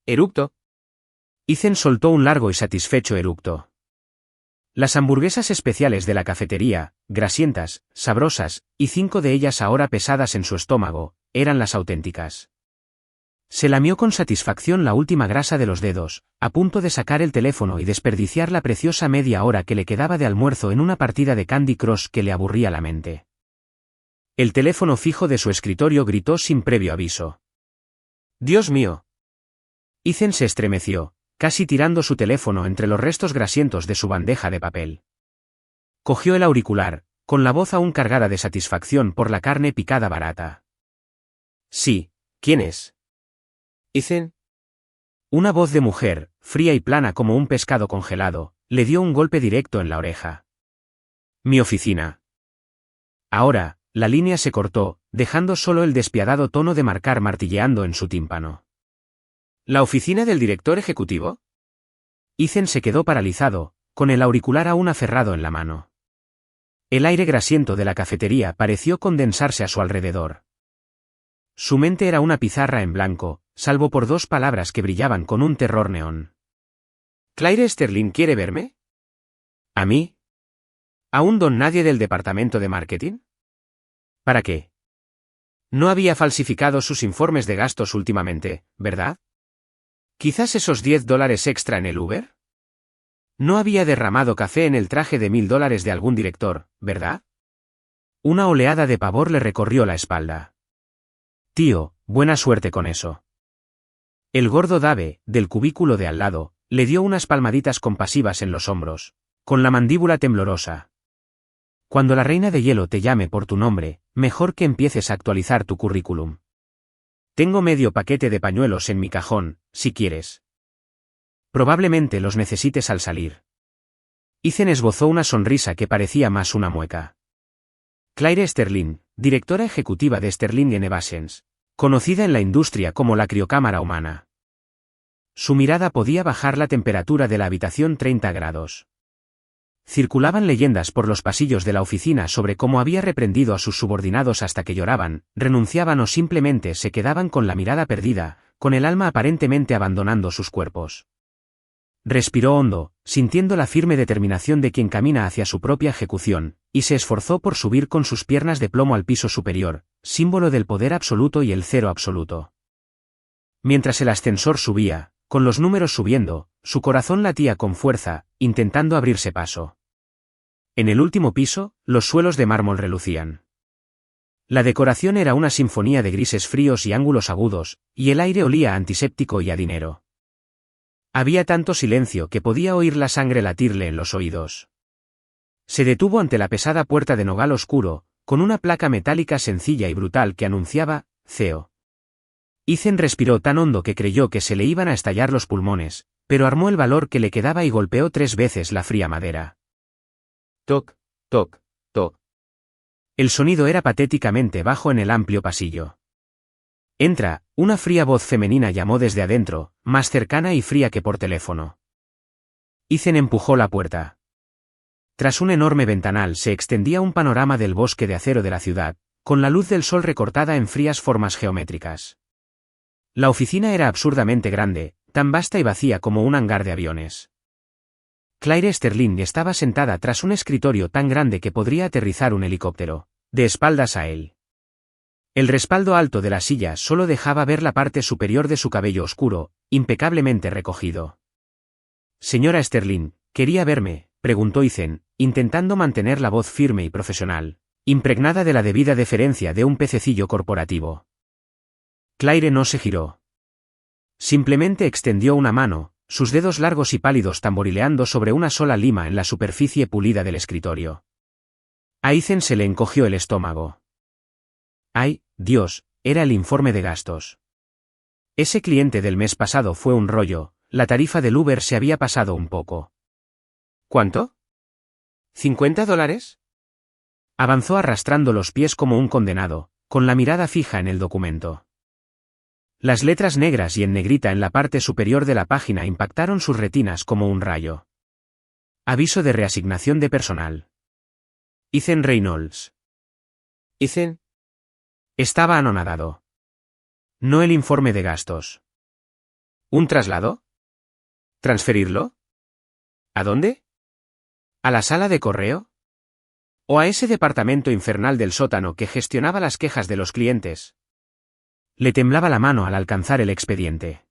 Eructo. Ethan soltó un largo y satisfecho eructo. Las hamburguesas especiales de la cafetería, grasientas, sabrosas, y 5 de ellas ahora pesadas en su estómago, eran las auténticas. Se lamió con satisfacción la última grasa de los dedos, a punto de sacar el teléfono y desperdiciar la preciosa media hora que le quedaba de almuerzo en una partida de Candy Crush que le aburría la mente. El teléfono fijo de su escritorio gritó sin previo aviso. ¡Dios mío! Ethan se estremeció, casi tirando su teléfono entre los restos grasientos de su bandeja de papel. Cogió el auricular, con la voz aún cargada de satisfacción por la carne picada barata. Sí, ¿quién es? Ethan. Una voz de mujer, fría y plana como un pescado congelado, le dio un golpe directo en la oreja. Mi oficina. Ahora, la línea se cortó, dejando solo el despiadado tono de marcar martilleando en su tímpano. ¿La oficina del director ejecutivo? Ethan se quedó paralizado, con el auricular aún aferrado en la mano. El aire grasiento de la cafetería pareció condensarse a su alrededor. Su mente era una pizarra en blanco, salvo por 2 palabras que brillaban con un terror neón. ¿Claire Sterling quiere verme? ¿A mí? ¿A un don nadie del departamento de marketing? ¿Para qué? No había falsificado sus informes de gastos últimamente, ¿verdad? ¿Quizás esos $10 extra en el Uber? No había derramado café en el traje de $1000 de algún director, ¿verdad? Una oleada de pavor le recorrió la espalda. Tío, buena suerte con eso. El gordo Dave, del cubículo de al lado, le dio unas palmaditas compasivas en los hombros, con la mandíbula temblorosa. Cuando la reina de hielo te llame por tu nombre, mejor que empieces a actualizar tu currículum. Tengo medio paquete de pañuelos en mi cajón, si quieres. Probablemente los necesites al salir. Ethan esbozó una sonrisa que parecía más una mueca. Claire Sterling, directora ejecutiva de Sterling Innovations, conocida en la industria como la criocámara humana. Su mirada podía bajar la temperatura de la habitación 30 grados. Circulaban leyendas por los pasillos de la oficina sobre cómo había reprendido a sus subordinados hasta que lloraban, renunciaban o simplemente se quedaban con la mirada perdida, con el alma aparentemente abandonando sus cuerpos. Respiró hondo, sintiendo la firme determinación de quien camina hacia su propia ejecución, y se esforzó por subir con sus piernas de plomo al piso superior, símbolo del poder absoluto y el cero absoluto. Mientras el ascensor subía, con los números subiendo, su corazón latía con fuerza, intentando abrirse paso. En el último piso, los suelos de mármol relucían. La decoración era una sinfonía de grises fríos y ángulos agudos, y el aire olía a antiséptico y a dinero. Había tanto silencio que podía oír la sangre latirle en los oídos. Se detuvo ante la pesada puerta de nogal oscuro, con una placa metálica sencilla y brutal que anunciaba, CEO. Ethan respiró tan hondo que creyó que se le iban a estallar los pulmones, pero armó el valor que le quedaba y golpeó 3 veces la fría madera. Toc, toc, toc. El sonido era patéticamente bajo en el amplio pasillo. Entra, una fría voz femenina llamó desde adentro, más cercana y fría que por teléfono. Ethan empujó la puerta. Tras un enorme ventanal se extendía un panorama del bosque de acero de la ciudad, con la luz del sol recortada en frías formas geométricas. La oficina era absurdamente grande, tan vasta y vacía como un hangar de aviones. Claire Sterling estaba sentada tras un escritorio tan grande que podría aterrizar un helicóptero, de espaldas a él. El respaldo alto de la silla solo dejaba ver la parte superior de su cabello oscuro, impecablemente recogido. Señora Sterling, ¿quería verme?, preguntó Ethan, intentando mantener la voz firme y profesional, impregnada de la debida deferencia de un pececillo corporativo. Claire no se giró. Simplemente extendió una mano, sus dedos largos y pálidos tamborileando sobre una sola lima en la superficie pulida del escritorio. A Ethan se le encogió el estómago. ¡Ay, Dios!, era el informe de gastos. Ese cliente del mes pasado fue un rollo, la tarifa del Uber se había pasado un poco. ¿Cuánto? ¿$50? Avanzó arrastrando los pies como un condenado, con la mirada fija en el documento. Las letras negras y en negrita en la parte superior de la página impactaron sus retinas como un rayo. Aviso de reasignación de personal. Ethan Reynolds. Ethan. Estaba anonadado. No el informe de gastos. ¿Un traslado? ¿Transferirlo? ¿A dónde? ¿A la sala de correo? ¿O a ese departamento infernal del sótano que gestionaba las quejas de los clientes? Le temblaba la mano al alcanzar el expediente.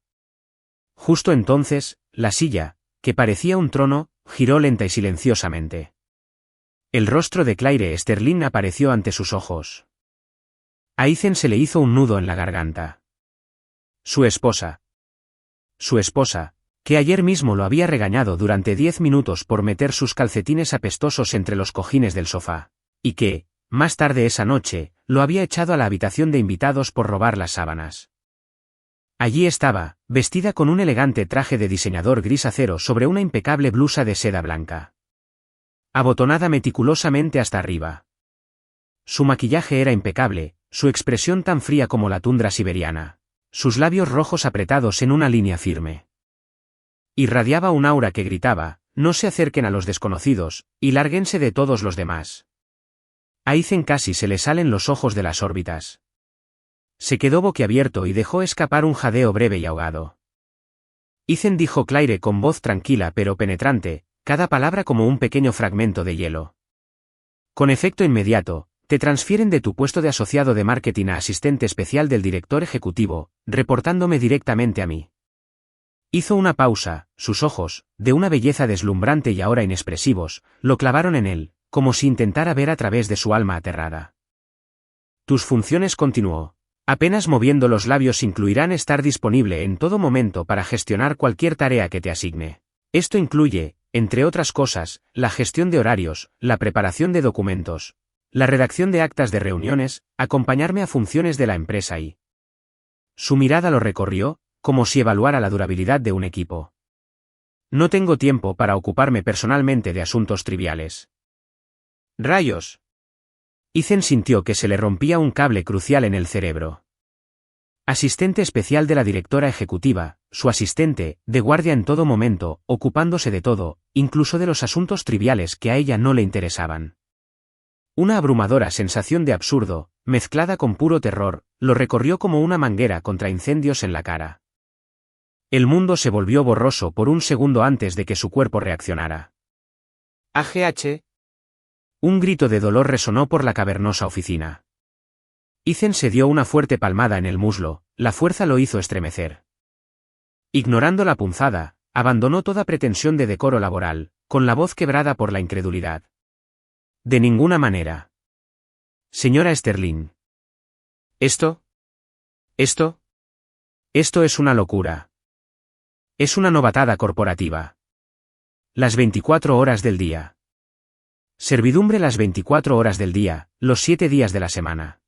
Justo entonces, la silla, que parecía un trono, giró lenta y silenciosamente. El rostro de Claire Sterling apareció ante sus ojos. A Ethan se le hizo un nudo en la garganta. Su esposa, que ayer mismo lo había regañado durante 10 minutos por meter sus calcetines apestosos entre los cojines del sofá, y que, más tarde esa noche, lo había echado a la habitación de invitados por robar las sábanas. Allí estaba, vestida con un elegante traje de diseñador gris acero sobre una impecable blusa de seda blanca, abotonada meticulosamente hasta arriba. Su maquillaje era impecable, su expresión tan fría como la tundra siberiana, sus labios rojos apretados en una línea firme. Irradiaba un aura que gritaba, no se acerquen a los desconocidos, y lárguense de todos los demás. A Ethan casi se le salen los ojos de las órbitas. Se quedó boquiabierto y dejó escapar un jadeo breve y ahogado. Ethan, dijo Claire con voz tranquila pero penetrante, cada palabra como un pequeño fragmento de hielo. Con efecto inmediato, te transfieren de tu puesto de asociado de marketing a asistente especial del director ejecutivo, reportándome directamente a mí. Hizo una pausa, sus ojos, de una belleza deslumbrante y ahora inexpresivos, lo clavaron en él, como si intentara ver a través de su alma aterrada. Tus funciones, continuó, apenas moviendo los labios, incluirán estar disponible en todo momento para gestionar cualquier tarea que te asigne. Esto incluye, entre otras cosas, la gestión de horarios, la preparación de documentos, la redacción de actas de reuniones, acompañarme a funciones de la empresa y... Su mirada lo recorrió, como si evaluara la durabilidad de un equipo. No tengo tiempo para ocuparme personalmente de asuntos triviales. ¡Rayos! Ethan sintió que se le rompía un cable crucial en el cerebro. Asistente especial de la directora ejecutiva, su asistente, de guardia en todo momento, ocupándose de todo, incluso de los asuntos triviales que a ella no le interesaban. Una abrumadora sensación de absurdo, mezclada con puro terror, lo recorrió como una manguera contra incendios en la cara. El mundo se volvió borroso por un segundo antes de que su cuerpo reaccionara. AGH. Un grito de dolor resonó por la cavernosa oficina. Ethan se dio una fuerte palmada en el muslo, la fuerza lo hizo estremecer. Ignorando la punzada, abandonó toda pretensión de decoro laboral, con la voz quebrada por la incredulidad. De ninguna manera. Señora Sterling. ¿Esto es una locura. Es una novatada corporativa. Las 24 horas del día. Servidumbre las 24 horas del día, los 7 días de la semana.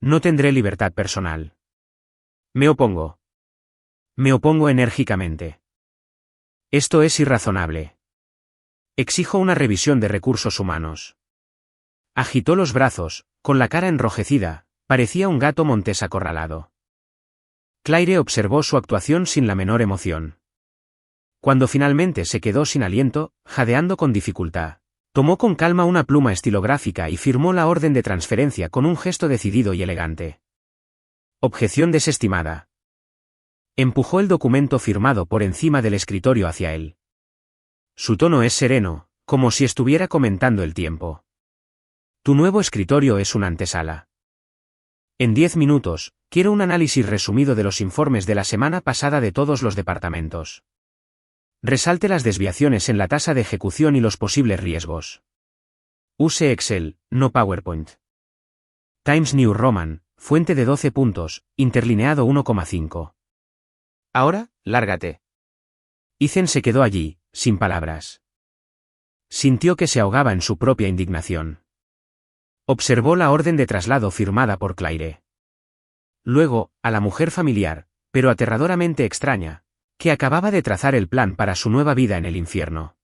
No tendré libertad personal. Me opongo. Me opongo enérgicamente. Esto es irrazonable. Exijo una revisión de recursos humanos. Agitó los brazos, con la cara enrojecida, parecía un gato montés acorralado. Claire observó su actuación sin la menor emoción. Cuando finalmente se quedó sin aliento, jadeando con dificultad, tomó con calma una pluma estilográfica y firmó la orden de transferencia con un gesto decidido y elegante. Objeción desestimada. Empujó el documento firmado por encima del escritorio hacia él. Su tono es sereno, como si estuviera comentando el tiempo. Tu nuevo escritorio es una antesala. En 10 minutos, quiero un análisis resumido de los informes de la semana pasada de todos los departamentos. Resalte las desviaciones en la tasa de ejecución y los posibles riesgos. Use Excel, no PowerPoint. Times New Roman, fuente de 12 puntos, interlineado 1,5. Ahora, lárgate. Ethan se quedó allí, sin palabras. Sintió que se ahogaba en su propia indignación. Observó la orden de traslado firmada por Claire. Luego, a la mujer familiar, pero aterradoramente extraña, que acababa de trazar el plan para su nueva vida en el infierno.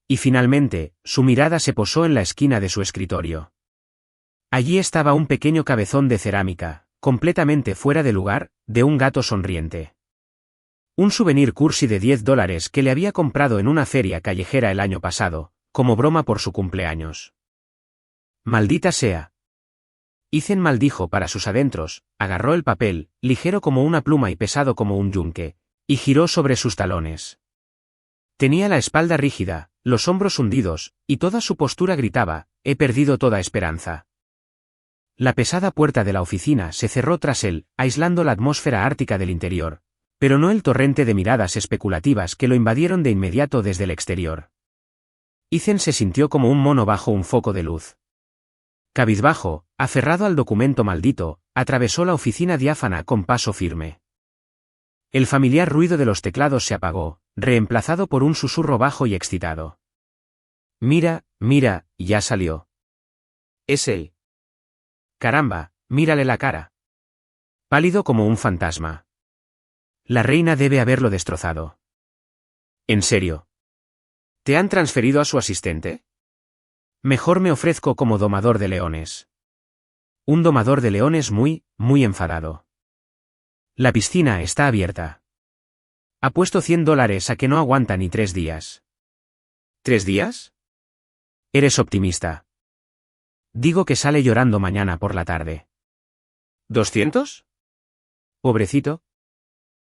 Y finalmente, su mirada se posó en la esquina de su escritorio. Allí estaba un pequeño cabezón de cerámica, completamente fuera de lugar, de un gato sonriente. Un souvenir cursi de $10 que le había comprado en una feria callejera el año pasado, como broma por su cumpleaños. Maldita sea. Ethan maldijo para sus adentros, agarró el papel, ligero como una pluma y pesado como un yunque, y giró sobre sus talones. Tenía la espalda rígida, los hombros hundidos, y toda su postura gritaba: he perdido toda esperanza. La pesada puerta de la oficina se cerró tras él, aislando la atmósfera ártica del interior, pero no el torrente de miradas especulativas que lo invadieron de inmediato desde el exterior. Ethan se sintió como un mono bajo un foco de luz. Cabizbajo, aferrado al documento maldito, atravesó la oficina diáfana con paso firme. El familiar ruido de los teclados se apagó, reemplazado por un susurro bajo y excitado. Mira, mira, ya salió. Es él. Caramba, mírale la cara. Pálido como un fantasma. La reina debe haberlo destrozado. ¿En serio? ¿Te han transferido a su asistente? Mejor me ofrezco como domador de leones. Un domador de leones muy enfadado. La piscina está abierta. Apuesto $100 a que no aguanta ni 3 días. ¿3 días? Eres optimista. Digo que sale llorando mañana por la tarde. ¿200? Pobrecito.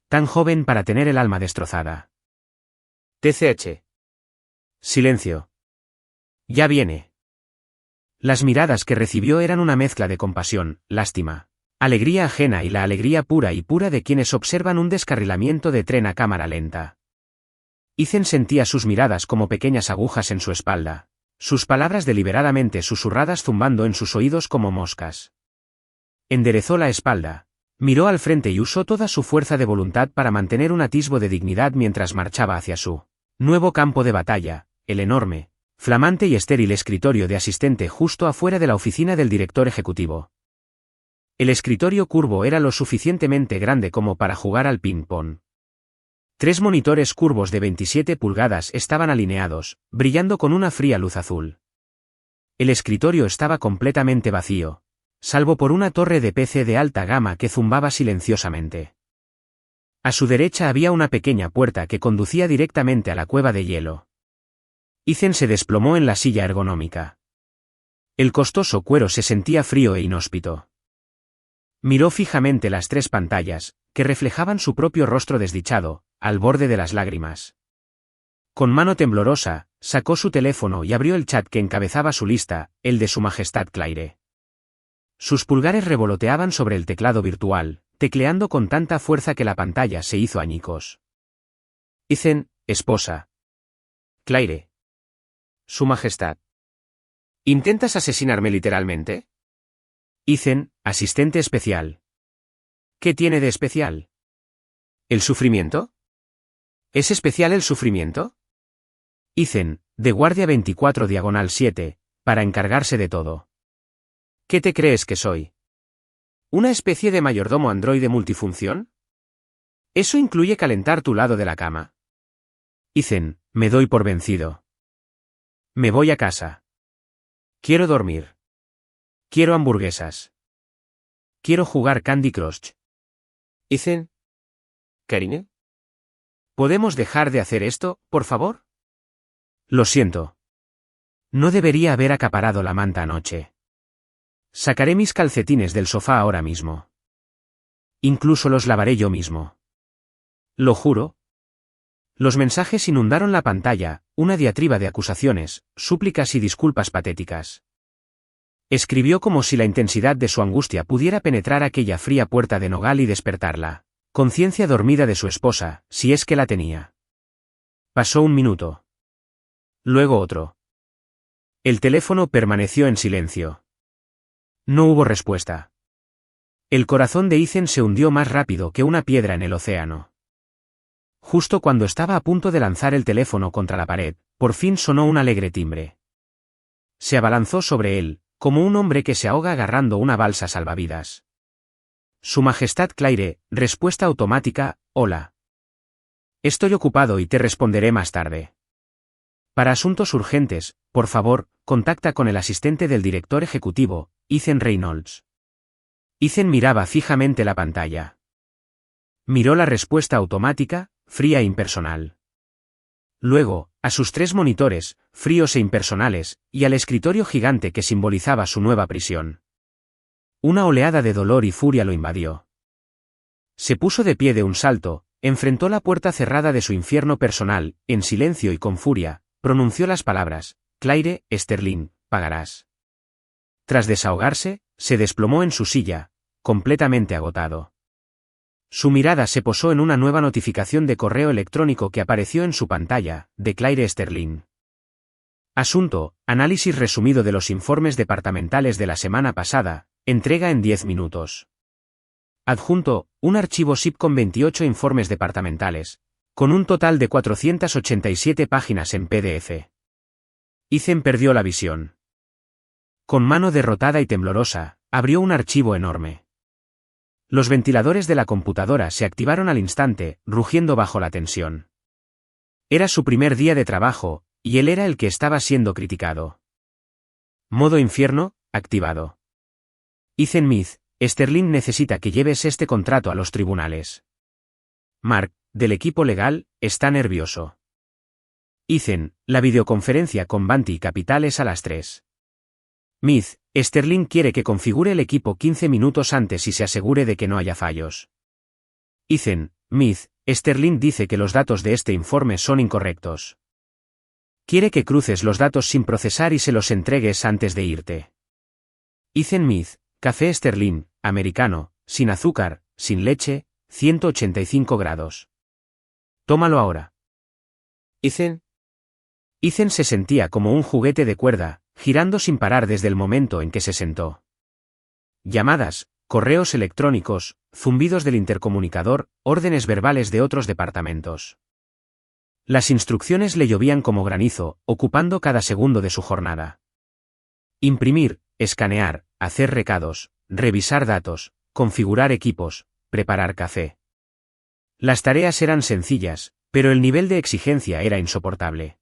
Tan joven para tener el alma destrozada. TCH. Silencio. Ya viene. Las miradas que recibió eran una mezcla de compasión, lástima, alegría ajena y la alegría pura de quienes observan un descarrilamiento de tren a cámara lenta. Ethan sentía sus miradas como pequeñas agujas en su espalda, sus palabras deliberadamente susurradas zumbando en sus oídos como moscas. Enderezó la espalda, miró al frente y usó toda su fuerza de voluntad para mantener un atisbo de dignidad mientras marchaba hacia su nuevo campo de batalla, el enorme, flamante y estéril escritorio de asistente justo afuera de la oficina del director ejecutivo. El escritorio curvo era lo suficientemente grande como para jugar al ping-pong. 3 monitores curvos de 27 pulgadas estaban alineados, brillando con una fría luz azul. El escritorio estaba completamente vacío, salvo por una torre de PC de alta gama que zumbaba silenciosamente. A su derecha había una pequeña puerta que conducía directamente a la cueva de hielo. Ethan se desplomó en la silla ergonómica. El costoso cuero se sentía frío e inhóspito. Miró fijamente las 3 pantallas, que reflejaban su propio rostro desdichado, al borde de las lágrimas. Con mano temblorosa, sacó su teléfono y abrió el chat que encabezaba su lista, el de Su Majestad Claire. Sus pulgares revoloteaban sobre el teclado virtual, tecleando con tanta fuerza que la pantalla se hizo añicos. Ethan, esposa. Claire. Su Majestad. ¿Intentas asesinarme literalmente? Ethan, asistente especial. ¿Qué tiene de especial? ¿El sufrimiento? ¿Es especial el sufrimiento? Ethan, de guardia 24/7, para encargarse de todo. ¿Qué te crees que soy? ¿Una especie de mayordomo androide multifunción? ¿Eso incluye calentar tu lado de la cama? Ethan, me doy por vencido. Me voy a casa. Quiero dormir. Quiero hamburguesas. Quiero jugar Candy Crush. Ethan. Karine. ¿Podemos dejar de hacer esto, por favor? Lo siento. No debería haber acaparado la manta anoche. Sacaré mis calcetines del sofá ahora mismo. Incluso los lavaré yo mismo. Lo juro. Los mensajes inundaron la pantalla, una diatriba de acusaciones, súplicas y disculpas patéticas. Escribió como si la intensidad de su angustia pudiera penetrar aquella fría puerta de nogal y despertarla conciencia dormida de su esposa, si es que la tenía. Pasó un minuto. Luego otro. El teléfono permaneció en silencio. No hubo respuesta. El corazón de Ethan se hundió más rápido que una piedra en el océano. Justo cuando estaba a punto de lanzar el teléfono contra la pared, por fin sonó un alegre timbre. Se abalanzó sobre él, como un hombre que se ahoga agarrando una balsa salvavidas. Su Majestad Claire, respuesta automática, hola. Estoy ocupado y te responderé más tarde. Para asuntos urgentes, por favor, contacta con el asistente del director ejecutivo, Ethan Reynolds. Ethan miraba fijamente la pantalla. Miró la respuesta automática, fría e impersonal. Luego, a sus 3 monitores, fríos e impersonales, y al escritorio gigante que simbolizaba su nueva prisión. Una oleada de dolor y furia lo invadió. Se puso de pie de un salto, enfrentó la puerta cerrada de su infierno personal, en silencio y con furia, pronunció las palabras: Claire Sterling, pagarás. Tras desahogarse, se desplomó en su silla, completamente agotado. Su mirada se posó en una nueva notificación de correo electrónico que apareció en su pantalla, de Claire Sterling. Asunto: análisis resumido de los informes departamentales de la semana pasada, entrega en 10 minutos. Adjunto: un archivo zip con 28 informes departamentales, con un total de 487 páginas en PDF. Ethan perdió la visión. Con mano derrotada y temblorosa, abrió un archivo enorme. Los ventiladores de la computadora se activaron al instante, rugiendo bajo la tensión. Era su primer día de trabajo, y él era el que estaba siendo criticado. Modo infierno, activado. Ethan Smith, Sterling necesita que lleves este contrato a los tribunales. Mark, del equipo legal, está nervioso. Ethan, la videoconferencia con Banti Capital es a las 3. Smith, Sterling quiere que configure el equipo 15 minutos antes y se asegure de que no haya fallos. Ethan, Smith, Sterling dice que los datos de este informe son incorrectos. Quiere que cruces los datos sin procesar y se los entregues antes de irte. Ethan Smith, café Sterling, americano, sin azúcar, sin leche, 185 grados. Tómalo ahora. Ethan. Ethan se sentía como un juguete de cuerda, girando sin parar desde el momento en que se sentó. Llamadas, correos electrónicos, zumbidos del intercomunicador, órdenes verbales de otros departamentos. Las instrucciones le llovían como granizo, ocupando cada segundo de su jornada. Imprimir, escanear, hacer recados, revisar datos, configurar equipos, preparar café. Las tareas eran sencillas, pero el nivel de exigencia era insoportable.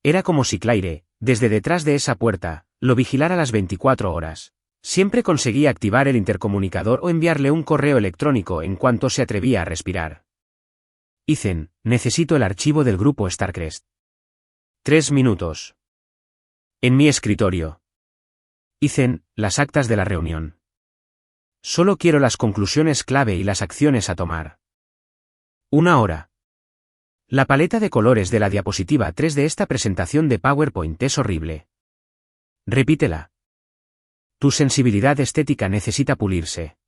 Era como si Claire, desde detrás de esa puerta, lo vigilara las 24 horas. Siempre conseguía activar el intercomunicador o enviarle un correo electrónico en cuanto se atrevía a respirar. Ethan, necesito el archivo del grupo Starcrest. 3 minutos. En mi escritorio. Ethan, las actas de la reunión. Solo quiero las conclusiones clave y las acciones a tomar. 1 hora. La paleta de colores de la diapositiva 3 de esta presentación de PowerPoint es horrible. Repítela. Tu sensibilidad estética necesita pulirse.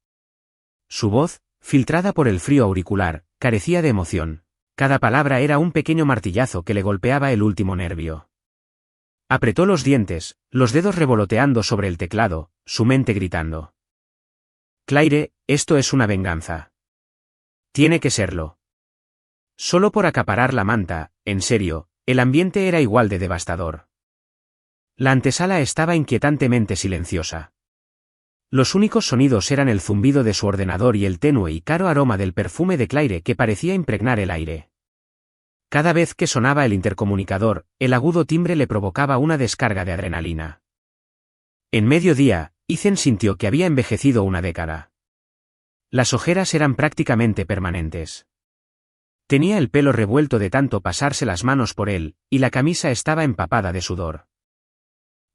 Su voz, filtrada por el frío auricular, carecía de emoción. Cada palabra era un pequeño martillazo que le golpeaba el último nervio. Apretó los dientes, los dedos revoloteando sobre el teclado, su mente gritando. Claire, esto es una venganza. Tiene que serlo. Solo por acaparar la manta, en serio, el ambiente era igual de devastador. La antesala estaba inquietantemente silenciosa. Los únicos sonidos eran el zumbido de su ordenador y el tenue y caro aroma del perfume de Claire que parecía impregnar el aire. Cada vez que sonaba el intercomunicador, el agudo timbre le provocaba una descarga de adrenalina. En mediodía, Ethan sintió que había envejecido una década. Las ojeras eran prácticamente permanentes. Tenía el pelo revuelto de tanto pasarse las manos por él, y la camisa estaba empapada de sudor.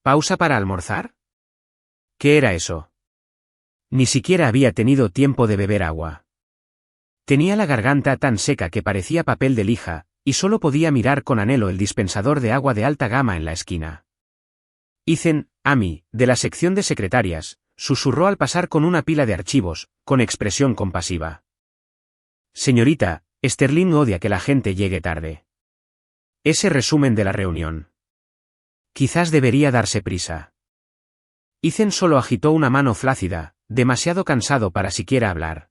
¿Pausa para almorzar? ¿Qué era eso? Ni siquiera había tenido tiempo de beber agua. Tenía la garganta tan seca que parecía papel de lija, y solo podía mirar con anhelo el dispensador de agua de alta gama en la esquina. Ethan, Amy, de la sección de secretarias, susurró al pasar con una pila de archivos, con expresión compasiva. Señorita, Sterling odia que la gente llegue tarde. Ese resumen de la reunión. Quizás debería darse prisa. Ethan solo agitó una mano flácida, demasiado cansado para siquiera hablar.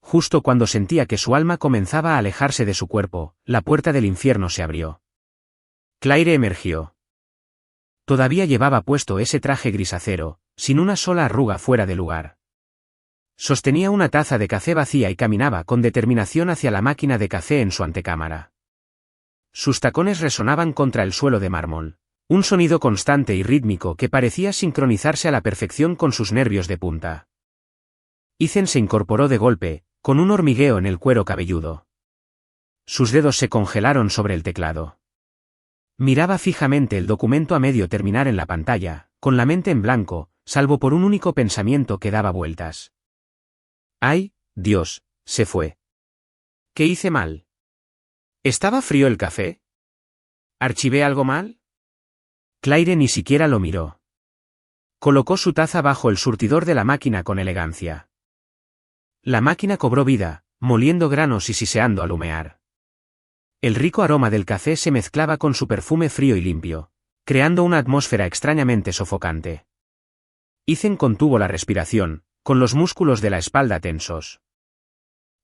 Justo cuando sentía que su alma comenzaba a alejarse de su cuerpo, la puerta del infierno se abrió. Claire emergió. Todavía llevaba puesto ese traje grisacero, sin una sola arruga fuera de lugar. Sostenía una taza de café vacía y caminaba con determinación hacia la máquina de café en su antecámara. Sus tacones resonaban contra el suelo de mármol, un sonido constante y rítmico que parecía sincronizarse a la perfección con sus nervios de punta. Ethan se incorporó de golpe, con un hormigueo en el cuero cabelludo. Sus dedos se congelaron sobre el teclado. Miraba fijamente el documento a medio terminar en la pantalla, con la mente en blanco, salvo por un único pensamiento que daba vueltas. ¡Ay, Dios! Se fue. ¿Qué hice mal? ¿Estaba frío el café? ¿Archivé algo mal? Claire ni siquiera lo miró. Colocó su taza bajo el surtidor de la máquina con elegancia. La máquina cobró vida, moliendo granos y siseando al humear. El rico aroma del café se mezclaba con su perfume frío y limpio, creando una atmósfera extrañamente sofocante. Ethan contuvo la respiración, con los músculos de la espalda tensos.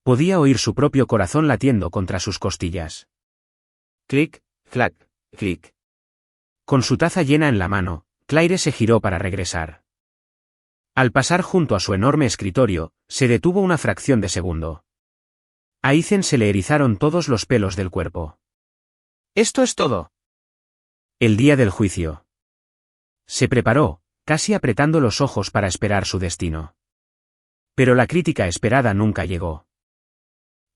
Podía oír su propio corazón latiendo contra sus costillas. Clic, clac, clic. Con su taza llena en la mano, Claire se giró para regresar. Al pasar junto a su enorme escritorio, se detuvo una fracción de segundo. A Ethan se le erizaron todos los pelos del cuerpo. ¿Esto es todo? El día del juicio. Se preparó, casi apretando los ojos para esperar su destino. Pero la crítica esperada nunca llegó.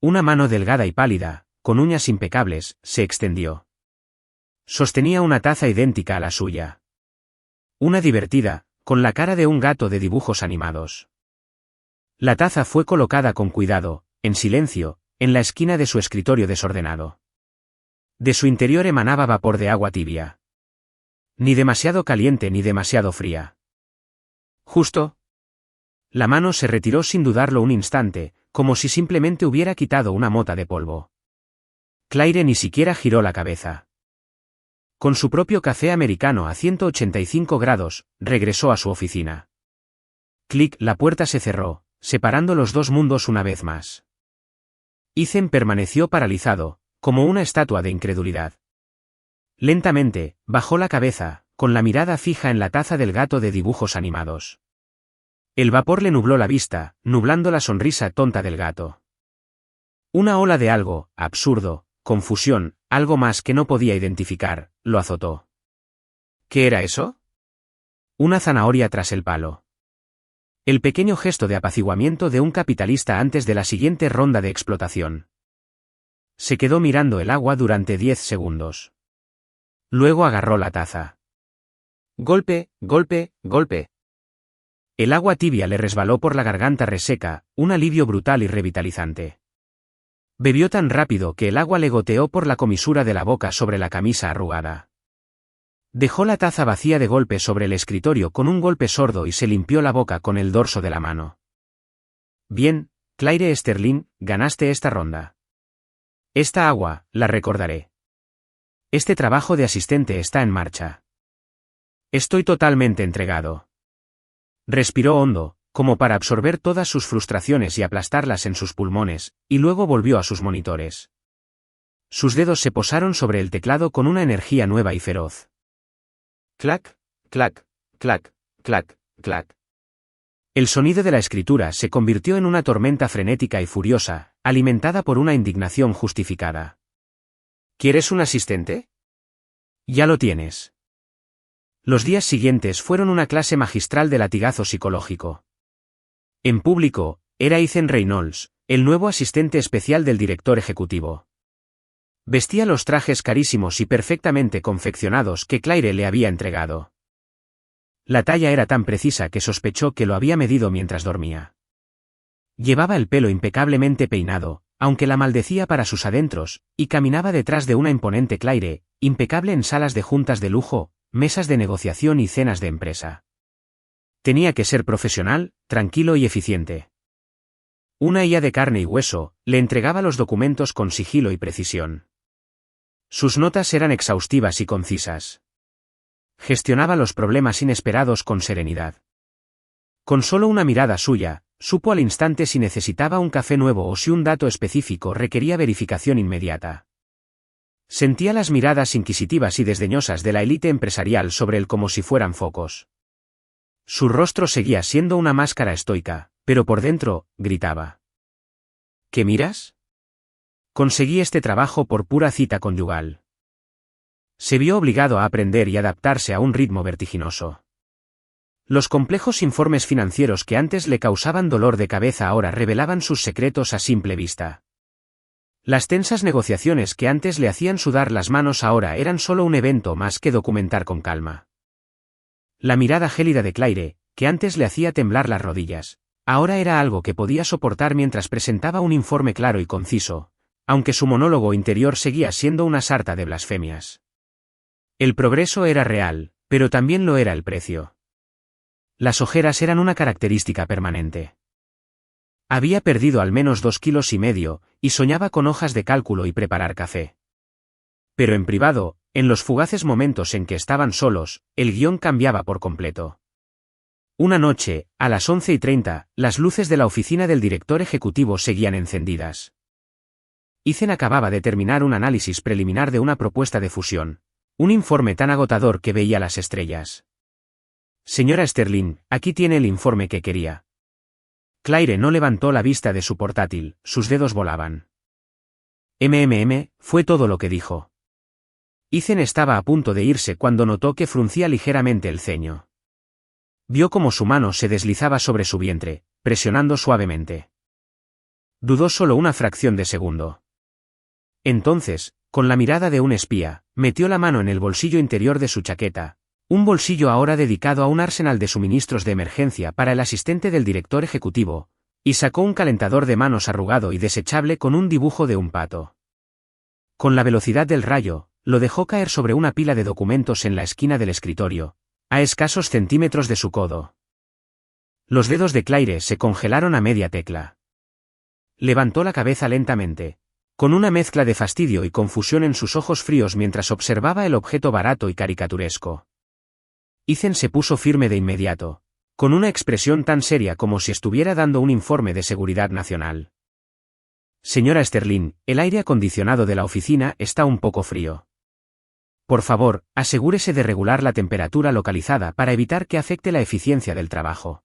Una mano delgada y pálida, con uñas impecables, se extendió. Sostenía una taza idéntica a la suya. Una divertida, con la cara de un gato de dibujos animados. La taza fue colocada con cuidado, en silencio, en la esquina de su escritorio desordenado. De su interior emanaba vapor de agua tibia. Ni demasiado caliente ni demasiado fría. Justo. La mano se retiró sin dudarlo un instante, como si simplemente hubiera quitado una mota de polvo. Claire ni siquiera giró la cabeza. Con su propio café americano a 185 grados, regresó a su oficina. Clic, la puerta se cerró, separando los dos mundos una vez más. Ethan permaneció paralizado, como una estatua de incredulidad. Lentamente, bajó la cabeza, con la mirada fija en la taza del gato de dibujos animados. El vapor le nubló la vista, nublando la sonrisa tonta del gato. Una ola de algo, absurdo, confusión, algo más que no podía identificar, lo azotó. ¿Qué era eso? Una zanahoria tras el palo. El pequeño gesto de apaciguamiento de un capitalista antes de la siguiente ronda de explotación. Se quedó mirando el agua durante 10 segundos. Luego agarró la taza. Golpe, golpe, golpe. El agua tibia le resbaló por la garganta reseca, un alivio brutal y revitalizante. Bebió tan rápido que el agua le goteó por la comisura de la boca sobre la camisa arrugada. Dejó la taza vacía de golpe sobre el escritorio con un golpe sordo y se limpió la boca con el dorso de la mano. Bien, Claire Sterling, ganaste esta ronda. Esta agua, la recordaré. Este trabajo de asistente está en marcha. Estoy totalmente entregado. Respiró hondo, como para absorber todas sus frustraciones y aplastarlas en sus pulmones, y luego volvió a sus monitores. Sus dedos se posaron sobre el teclado con una energía nueva y feroz. Clac, clac, clac, clac, clac. El sonido de la escritura se convirtió en una tormenta frenética y furiosa, alimentada por una indignación justificada. ¿Quieres un asistente? Ya lo tienes. Los días siguientes fueron una clase magistral de latigazo psicológico. En público, era Ethan Reynolds, el nuevo asistente especial del director ejecutivo. Vestía los trajes carísimos y perfectamente confeccionados que Claire le había entregado. La talla era tan precisa que sospechó que lo había medido mientras dormía. Llevaba el pelo impecablemente peinado, aunque la maldecía para sus adentros, y caminaba detrás de una imponente Claire, impecable en salas de juntas de lujo, mesas de negociación y cenas de empresa. Tenía que ser profesional, tranquilo y eficiente. Una IA de carne y hueso, le entregaba los documentos con sigilo y precisión. Sus notas eran exhaustivas y concisas. Gestionaba los problemas inesperados con serenidad. Con solo una mirada suya, supo al instante si necesitaba un café nuevo o si un dato específico requería verificación inmediata. Sentía las miradas inquisitivas y desdeñosas de la élite empresarial sobre él como si fueran focos. Su rostro seguía siendo una máscara estoica, pero por dentro, gritaba. ¿Qué miras? Conseguí este trabajo por pura cita conyugal. Se vio obligado a aprender y adaptarse a un ritmo vertiginoso. Los complejos informes financieros que antes le causaban dolor de cabeza ahora revelaban sus secretos a simple vista. Las tensas negociaciones que antes le hacían sudar las manos ahora eran solo un evento más que documentar con calma. La mirada gélida de Claire, que antes le hacía temblar las rodillas, ahora era algo que podía soportar mientras presentaba un informe claro y conciso, aunque su monólogo interior seguía siendo una sarta de blasfemias. El progreso era real, pero también lo era el precio. Las ojeras eran una característica permanente. Había perdido al menos 2,5 kilos, y soñaba con hojas de cálculo y preparar café. Pero en privado, en los fugaces momentos en que estaban solos, el guión cambiaba por completo. Una noche, a las 11:30, las luces de la oficina del director ejecutivo seguían encendidas. Ethan acababa de terminar un análisis preliminar de una propuesta de fusión, un informe tan agotador que veía las estrellas. Señora Sterling, aquí tiene el informe que quería. Claire no levantó la vista de su portátil, sus dedos volaban. Fue todo lo que dijo. Ethan estaba a punto de irse cuando notó que fruncía ligeramente el ceño. Vio cómo su mano se deslizaba sobre su vientre, presionando suavemente. Dudó solo una fracción de segundo. Entonces, con la mirada de un espía, metió la mano en el bolsillo interior de su chaqueta, un bolsillo ahora dedicado a un arsenal de suministros de emergencia para el asistente del director ejecutivo, y sacó un calentador de manos arrugado y desechable con un dibujo de un pato. Con la velocidad del rayo, lo dejó caer sobre una pila de documentos en la esquina del escritorio, a escasos centímetros de su codo. Los dedos de Claire se congelaron a media tecla. Levantó la cabeza lentamente, con una mezcla de fastidio y confusión en sus ojos fríos mientras observaba el objeto barato y caricaturesco. Ethan se puso firme de inmediato, con una expresión tan seria como si estuviera dando un informe de seguridad nacional. Señora Sterling, el aire acondicionado de la oficina está un poco frío. Por favor, asegúrese de regular la temperatura localizada para evitar que afecte la eficiencia del trabajo.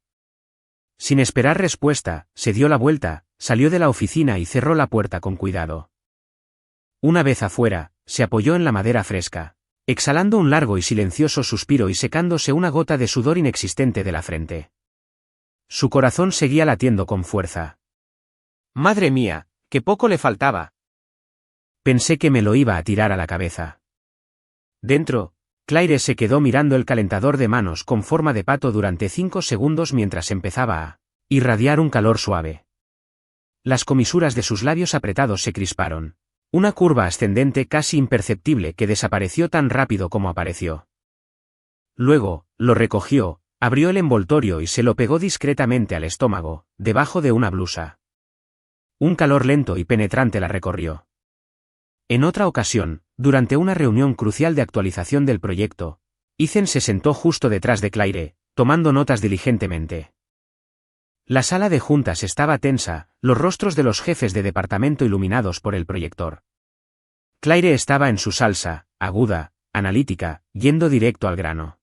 Sin esperar respuesta, se dio la vuelta, salió de la oficina y cerró la puerta con cuidado. Una vez afuera, se apoyó en la madera fresca, exhalando un largo y silencioso suspiro y secándose una gota de sudor inexistente de la frente. Su corazón seguía latiendo con fuerza. ¡Madre mía, qué poco le faltaba! Pensé que me lo iba a tirar a la cabeza. Dentro, Claire se quedó mirando el calentador de manos con forma de pato durante 5 segundos mientras empezaba a irradiar un calor suave. Las comisuras de sus labios apretados se crisparon. Una curva ascendente casi imperceptible que desapareció tan rápido como apareció. Luego, lo recogió, abrió el envoltorio y se lo pegó discretamente al estómago, debajo de una blusa. Un calor lento y penetrante la recorrió. En otra ocasión, durante una reunión crucial de actualización del proyecto, Ethan se sentó justo detrás de Claire, tomando notas diligentemente. La sala de juntas estaba tensa, los rostros de los jefes de departamento iluminados por el proyector. Claire estaba en su salsa, aguda, analítica, yendo directo al grano.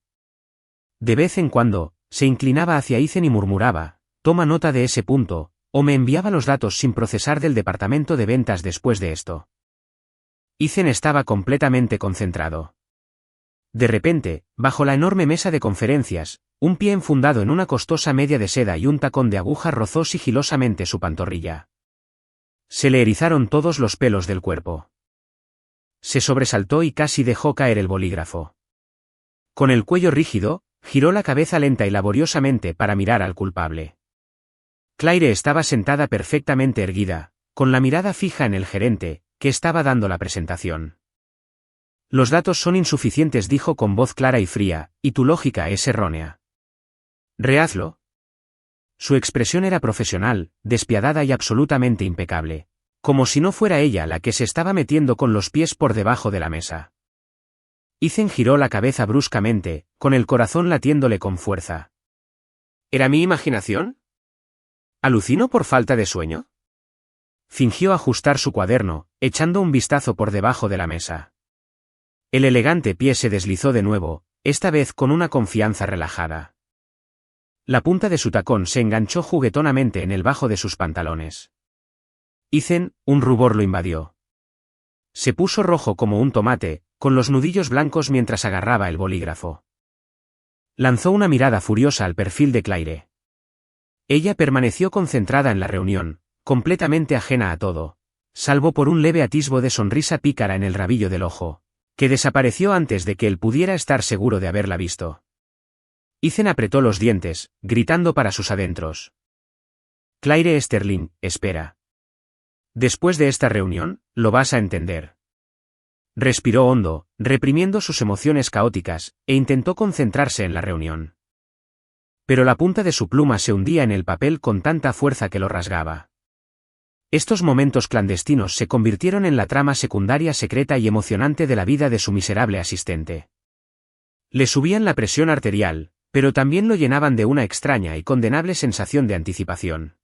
De vez en cuando, se inclinaba hacia Ethan y murmuraba, «Toma nota de ese punto», o me enviaba los datos sin procesar del departamento de ventas después de esto. Ethan estaba completamente concentrado. De repente, bajo la enorme mesa de conferencias, un pie enfundado en una costosa media de seda y un tacón de aguja rozó sigilosamente su pantorrilla. Se le erizaron todos los pelos del cuerpo. Se sobresaltó y casi dejó caer el bolígrafo. Con el cuello rígido, giró la cabeza lenta y laboriosamente para mirar al culpable. Claire estaba sentada perfectamente erguida, con la mirada fija en el gerente, que estaba dando la presentación. Los datos son insuficientes, dijo con voz clara y fría, y tu lógica es errónea. Rehazlo. Su expresión era profesional, despiadada y absolutamente impecable, como si no fuera ella la que se estaba metiendo con los pies por debajo de la mesa. Ethan giró la cabeza bruscamente, con el corazón latiéndole con fuerza. ¿Era mi imaginación? ¿Alucino por falta de sueño? Fingió ajustar su cuaderno, echando un vistazo por debajo de la mesa. El elegante pie se deslizó de nuevo, esta vez con una confianza relajada. La punta de su tacón se enganchó juguetonamente en el bajo de sus pantalones. Ethan, un rubor lo invadió. Se puso rojo como un tomate, con los nudillos blancos mientras agarraba el bolígrafo. Lanzó una mirada furiosa al perfil de Claire. Ella permaneció concentrada en la reunión, completamente ajena a todo, salvo por un leve atisbo de sonrisa pícara en el rabillo del ojo, que desapareció antes de que él pudiera estar seguro de haberla visto. Ethan apretó los dientes, gritando para sus adentros. Claire Sterling, espera. Después de esta reunión, lo vas a entender. Respiró hondo, reprimiendo sus emociones caóticas, e intentó concentrarse en la reunión. Pero la punta de su pluma se hundía en el papel con tanta fuerza que lo rasgaba. Estos momentos clandestinos se convirtieron en la trama secundaria secreta y emocionante de la vida de su miserable asistente. Le subían la presión arterial, pero también lo llenaban de una extraña y condenable sensación de anticipación.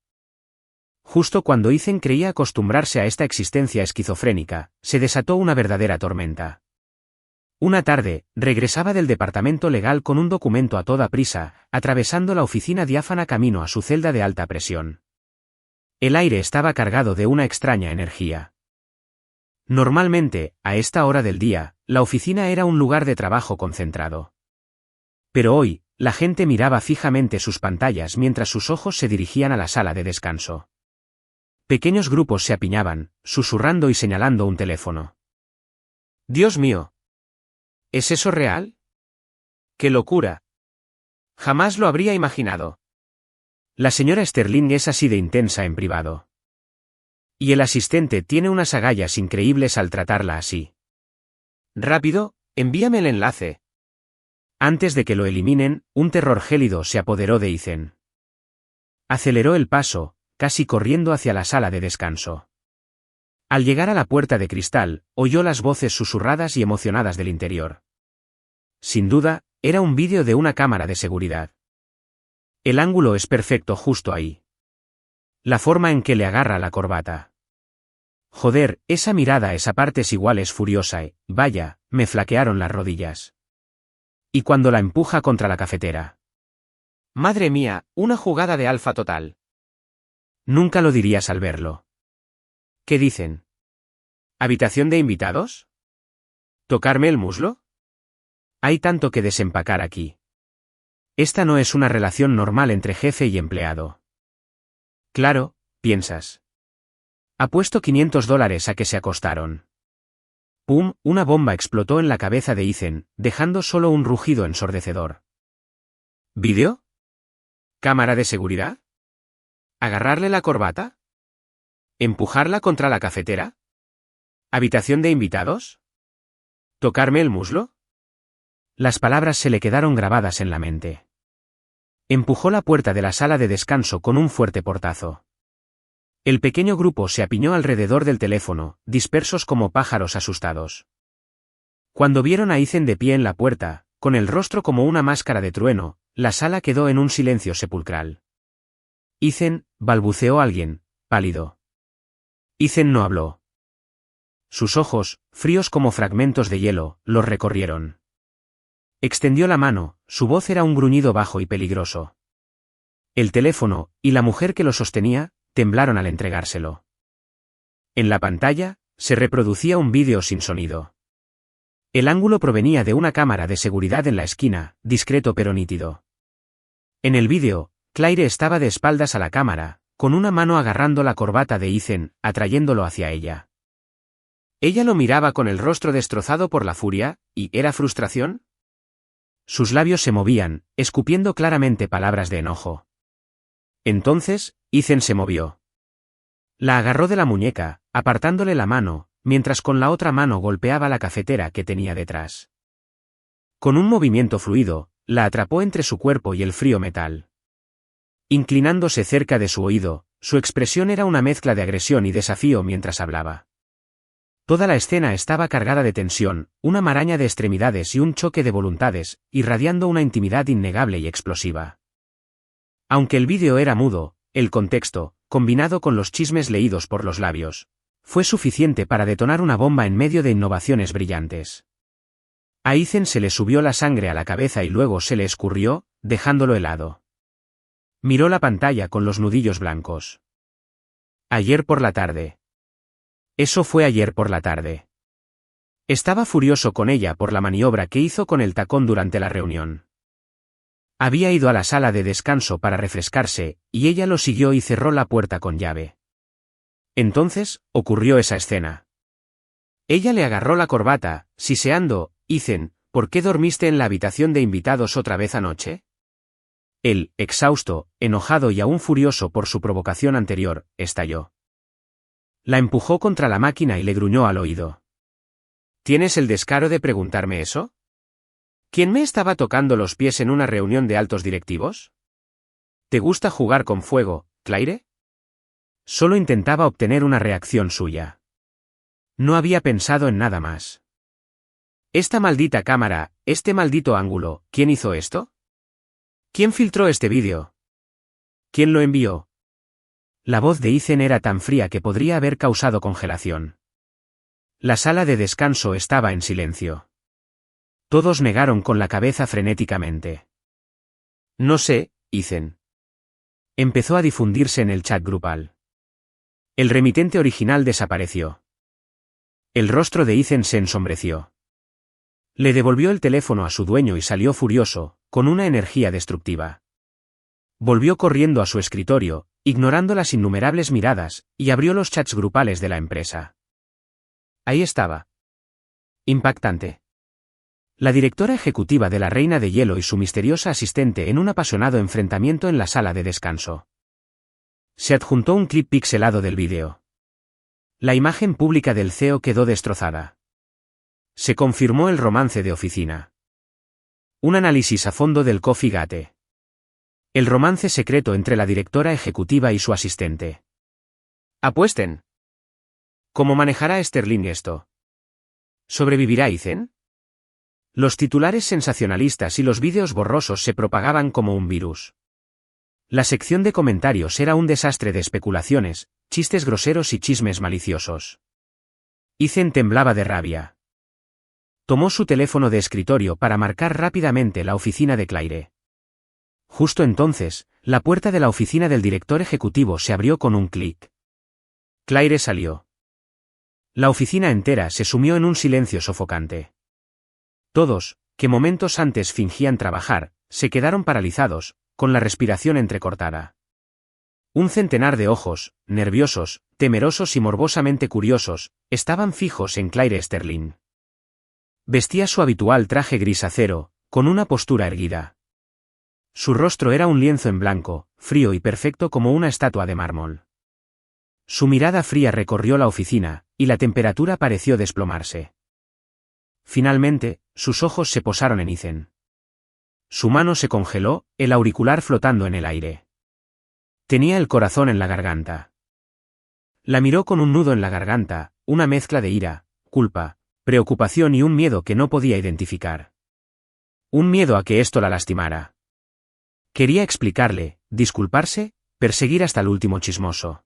Justo cuando Ethan creía acostumbrarse a esta existencia esquizofrénica, se desató una verdadera tormenta. Una tarde, regresaba del departamento legal con un documento a toda prisa, atravesando la oficina diáfana camino a su celda de alta presión. El aire estaba cargado de una extraña energía. Normalmente, a esta hora del día, la oficina era un lugar de trabajo concentrado. Pero hoy, la gente miraba fijamente sus pantallas mientras sus ojos se dirigían a la sala de descanso. Pequeños grupos se apiñaban, susurrando y señalando un teléfono. ¡Dios mío! ¿Es eso real? ¡Qué locura! Jamás lo habría imaginado. La señora Sterling es así de intensa en privado. Y el asistente tiene unas agallas increíbles al tratarla así. Rápido, envíame el enlace. Antes de que lo eliminen, un terror gélido se apoderó de Ethan. Aceleró el paso, casi corriendo hacia la sala de descanso. Al llegar a la puerta de cristal, oyó las voces susurradas y emocionadas del interior. Sin duda, era un vídeo de una cámara de seguridad. El ángulo es perfecto justo ahí. La forma en que le agarra la corbata. Joder, esa mirada esa partes iguales furiosa vaya, me flaquearon las rodillas. Y cuando la empuja contra la cafetera. Madre mía, una jugada de alfa total. Nunca lo dirías al verlo. ¿Qué dicen? ¿Habitación de invitados? ¿Tocarme el muslo? Hay tanto que desempacar aquí. Esta no es una relación normal entre jefe y empleado. Claro, piensas. Apuesto $500 a que se acostaron. ¡Pum! Una bomba explotó en la cabeza de Ethan, dejando solo un rugido ensordecedor. ¿Vídeo? ¿Cámara de seguridad? ¿Agarrarle la corbata? ¿Empujarla contra la cafetera? ¿Habitación de invitados? ¿Tocarme el muslo? Las palabras se le quedaron grabadas en la mente. Empujó la puerta de la sala de descanso con un fuerte portazo. El pequeño grupo se apiñó alrededor del teléfono, dispersos como pájaros asustados. Cuando vieron a Ethan de pie en la puerta, con el rostro como una máscara de trueno, la sala quedó en un silencio sepulcral. Ethan, balbuceó alguien, pálido. Ethan no habló. Sus ojos, fríos como fragmentos de hielo, los recorrieron. Extendió la mano, su voz era un gruñido bajo y peligroso. El teléfono, y la mujer que lo sostenía, temblaron al entregárselo. En la pantalla, se reproducía un vídeo sin sonido. El ángulo provenía de una cámara de seguridad en la esquina, discreto pero nítido. En el vídeo, Claire estaba de espaldas a la cámara, con una mano agarrando la corbata de Ethan, atrayéndolo hacia ella. Ella lo miraba con el rostro destrozado por la furia, ¿y era frustración? Sus labios se movían, escupiendo claramente palabras de enojo. Entonces, Ethan se movió. La agarró de la muñeca, apartándole la mano, mientras con la otra mano golpeaba la cafetera que tenía detrás. Con un movimiento fluido, la atrapó entre su cuerpo y el frío metal. Inclinándose cerca de su oído, su expresión era una mezcla de agresión y desafío mientras hablaba. Toda la escena estaba cargada de tensión, una maraña de extremidades y un choque de voluntades, irradiando una intimidad innegable y explosiva. Aunque el vídeo era mudo, el contexto, combinado con los chismes leídos por los labios, fue suficiente para detonar una bomba en medio de innovaciones brillantes. A Ethan se le subió la sangre a la cabeza y luego se le escurrió, dejándolo helado. Miró la pantalla con los nudillos blancos. Ayer por la tarde. Eso fue ayer por la tarde. Estaba furioso con ella por la maniobra que hizo con el tacón durante la reunión. Había ido a la sala de descanso para refrescarse, y ella lo siguió y cerró la puerta con llave. Entonces, ocurrió esa escena. Ella le agarró la corbata, siseando, Ethan, ¿por qué dormiste en la habitación de invitados otra vez anoche? Él, exhausto, enojado y aún furioso por su provocación anterior, estalló. La empujó contra la máquina y le gruñó al oído. ¿Tienes el descaro de preguntarme eso? ¿Quién me estaba tocando los pies en una reunión de altos directivos? ¿Te gusta jugar con fuego, Claire? Solo intentaba obtener una reacción suya. No había pensado en nada más. Esta maldita cámara, este maldito ángulo, ¿quién hizo esto? ¿Quién filtró este vídeo? ¿Quién lo envió? La voz de Ethan era tan fría que podría haber causado congelación. La sala de descanso estaba en silencio. Todos negaron con la cabeza frenéticamente. No sé, Ethan. Empezó a difundirse en el chat grupal. El remitente original desapareció. El rostro de Ethan se ensombreció. Le devolvió el teléfono a su dueño y salió furioso, con una energía destructiva. Volvió corriendo a su escritorio, ignorando las innumerables miradas, y abrió los chats grupales de la empresa. Ahí estaba. Impactante. La directora ejecutiva de la Reina de Hielo y su misteriosa asistente en un apasionado enfrentamiento en la sala de descanso. Se adjuntó un clip pixelado del vídeo. La imagen pública del CEO quedó destrozada. Se confirmó el romance de oficina. Un análisis a fondo del Coffee Gate. El romance secreto entre la directora ejecutiva y su asistente. Apuesten. ¿Cómo manejará Sterling esto? ¿Sobrevivirá Ethan? Los titulares sensacionalistas y los vídeos borrosos se propagaban como un virus. La sección de comentarios era un desastre de especulaciones, chistes groseros y chismes maliciosos. Ethan temblaba de rabia. Tomó su teléfono de escritorio para marcar rápidamente la oficina de Claire. Justo entonces, la puerta de la oficina del director ejecutivo se abrió con un clic. Claire salió. La oficina entera se sumió en un silencio sofocante. Todos, que momentos antes fingían trabajar, se quedaron paralizados, con la respiración entrecortada. Un centenar de ojos, nerviosos, temerosos y morbosamente curiosos, estaban fijos en Claire Sterling. Vestía su habitual traje gris acero, con una postura erguida. Su rostro era un lienzo en blanco, frío y perfecto como una estatua de mármol. Su mirada fría recorrió la oficina, y la temperatura pareció desplomarse. Finalmente, sus ojos se posaron en Ethan. Su mano se congeló, el auricular flotando en el aire. Tenía el corazón en la garganta. La miró con un nudo en la garganta, una mezcla de ira, culpa, preocupación y un miedo que no podía identificar. Un miedo a que esto la lastimara. Quería explicarle, disculparse, perseguir hasta el último chismoso.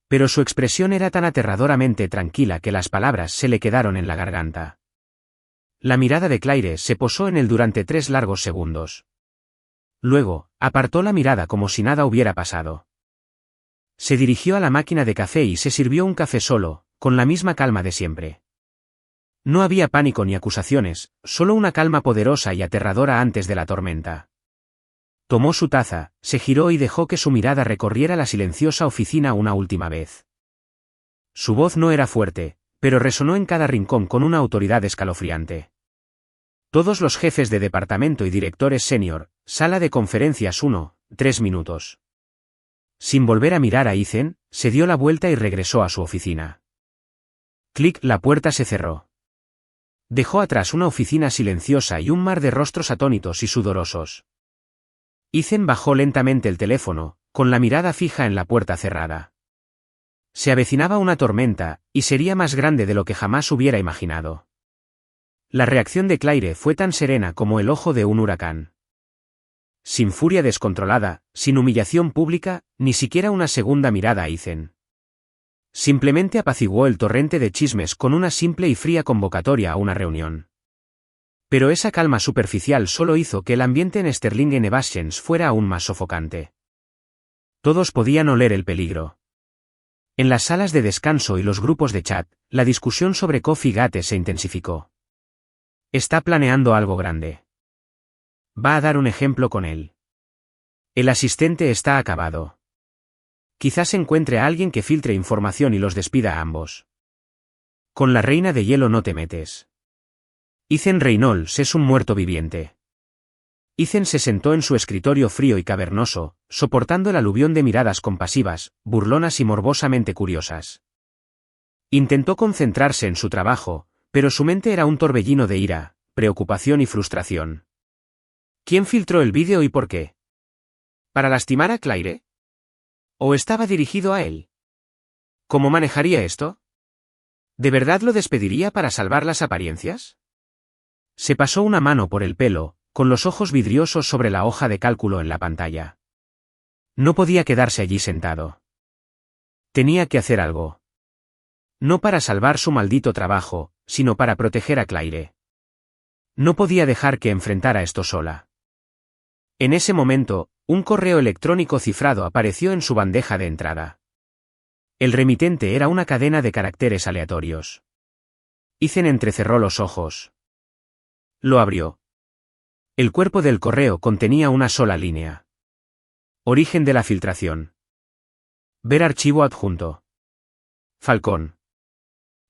Pero su expresión era tan aterradoramente tranquila que las palabras se le quedaron en la garganta. La mirada de Claire se posó en él durante 3 largos segundos. Luego, apartó la mirada como si nada hubiera pasado. Se dirigió a la máquina de café y se sirvió un café solo, con la misma calma de siempre. No había pánico ni acusaciones, solo una calma poderosa y aterradora antes de la tormenta. Tomó su taza, se giró y dejó que su mirada recorriera la silenciosa oficina una última vez. Su voz no era fuerte, pero resonó en cada rincón con una autoridad escalofriante. Todos los jefes de departamento y directores senior, sala de conferencias 1, 3 minutos. Sin volver a mirar a Ethan, se dio la vuelta y regresó a su oficina. Clic, la puerta se cerró. Dejó atrás una oficina silenciosa y un mar de rostros atónitos y sudorosos. Ethan bajó lentamente el teléfono, con la mirada fija en la puerta cerrada. Se avecinaba una tormenta, y sería más grande de lo que jamás hubiera imaginado. La reacción de Claire fue tan serena como el ojo de un huracán. Sin furia descontrolada, sin humillación pública, ni siquiera una segunda mirada a Ethan. Simplemente apaciguó el torrente de chismes con una simple y fría convocatoria a una reunión. Pero esa calma superficial solo hizo que el ambiente en Sterling Innovations fuera aún más sofocante. Todos podían oler el peligro. En las salas de descanso y los grupos de chat, la discusión sobre Coffee Gate se intensificó. Está planeando algo grande. Va a dar un ejemplo con él. El asistente está acabado. Quizás encuentre a alguien que filtre información y los despida a ambos. Con la Reina de Hielo no te metes. Ethan Reynolds es un muerto viviente. Ethan se sentó en su escritorio frío y cavernoso, soportando el aluvión de miradas compasivas, burlonas y morbosamente curiosas. Intentó concentrarse en su trabajo, pero su mente era un torbellino de ira, preocupación y frustración. ¿Quién filtró el vídeo y por qué? ¿Para lastimar a Claire? ¿O estaba dirigido a él? ¿Cómo manejaría esto? ¿De verdad lo despediría para salvar las apariencias? Se pasó una mano por el pelo, con los ojos vidriosos sobre la hoja de cálculo en la pantalla. No podía quedarse allí sentado. Tenía que hacer algo. No para salvar su maldito trabajo, sino para proteger a Claire. No podía dejar que enfrentara esto sola. En ese momento, un correo electrónico cifrado apareció en su bandeja de entrada. El remitente era una cadena de caracteres aleatorios. Ethan entrecerró los ojos. Lo abrió. El cuerpo del correo contenía una sola línea. Origen de la filtración. Ver archivo adjunto. Falcón.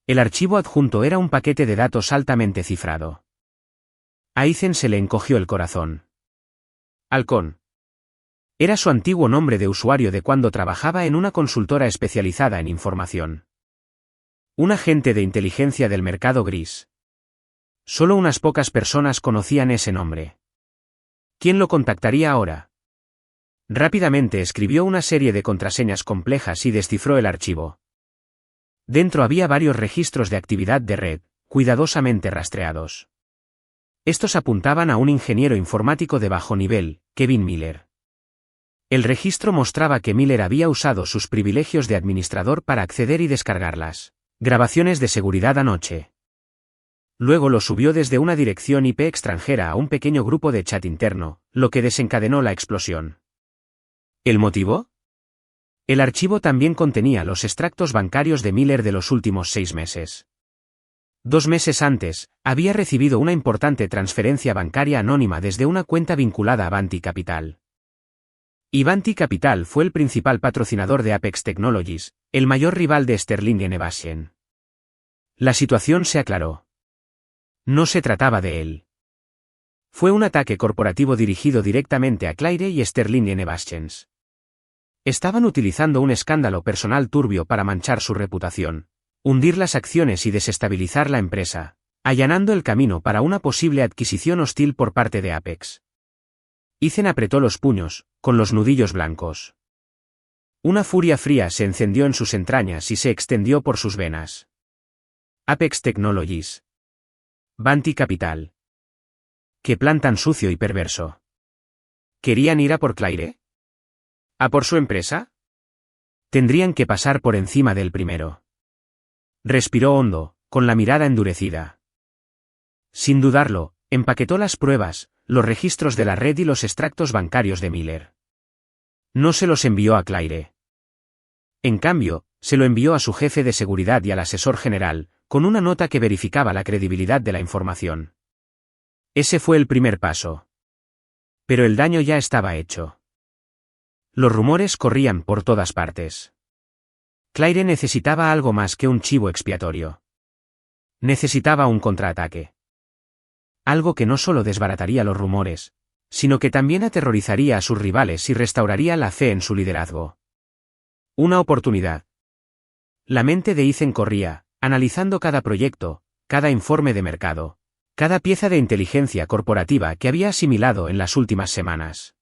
El archivo adjunto era un paquete de datos altamente cifrado. A Ethan se le encogió el corazón. Halcón. Era su antiguo nombre de usuario de cuando trabajaba en una consultora especializada en información. Un agente de inteligencia del mercado gris. Solo unas pocas personas conocían ese nombre. ¿Quién lo contactaría ahora? Rápidamente escribió una serie de contraseñas complejas y descifró el archivo. Dentro había varios registros de actividad de red, cuidadosamente rastreados. Estos apuntaban a un ingeniero informático de bajo nivel, Kevin Miller. El registro mostraba que Miller había usado sus privilegios de administrador para acceder y descargar las grabaciones de seguridad anoche. Luego lo subió desde una dirección IP extranjera a un pequeño grupo de chat interno, lo que desencadenó la explosión. ¿El motivo? El archivo también contenía los extractos bancarios de Miller de los últimos 6 meses. 2 meses antes, había recibido una importante transferencia bancaria anónima desde una cuenta vinculada a Vanti Capital. Y Vanti Capital fue el principal patrocinador de Apex Technologies, el mayor rival de Sterling Innovation. La situación se aclaró. No se trataba de él. Fue un ataque corporativo dirigido directamente a Claire y Sterling Innovation. Estaban utilizando un escándalo personal turbio para manchar su reputación, hundir las acciones y desestabilizar la empresa, allanando el camino para una posible adquisición hostil por parte de Apex. Ethan apretó los puños, con los nudillos blancos. Una furia fría se encendió en sus entrañas y se extendió por sus venas. Apex Technologies. Vanti Capital. ¿Qué plan tan sucio y perverso? ¿Querían ir a por Claire? ¿A por su empresa? Tendrían que pasar por encima del primero. Respiró hondo, con la mirada endurecida. Sin dudarlo, empaquetó las pruebas, los registros de la red y los extractos bancarios de Miller. No se los envió a Claire. En cambio, se lo envió a su jefe de seguridad y al asesor general, con una nota que verificaba la credibilidad de la información. Ese fue el primer paso. Pero el daño ya estaba hecho. Los rumores corrían por todas partes. Claire necesitaba algo más que un chivo expiatorio. Necesitaba un contraataque. Algo que no solo desbarataría los rumores, sino que también aterrorizaría a sus rivales y restauraría la fe en su liderazgo. Una oportunidad. La mente de Ethan corría, analizando cada proyecto, cada informe de mercado, cada pieza de inteligencia corporativa que había asimilado en las últimas semanas.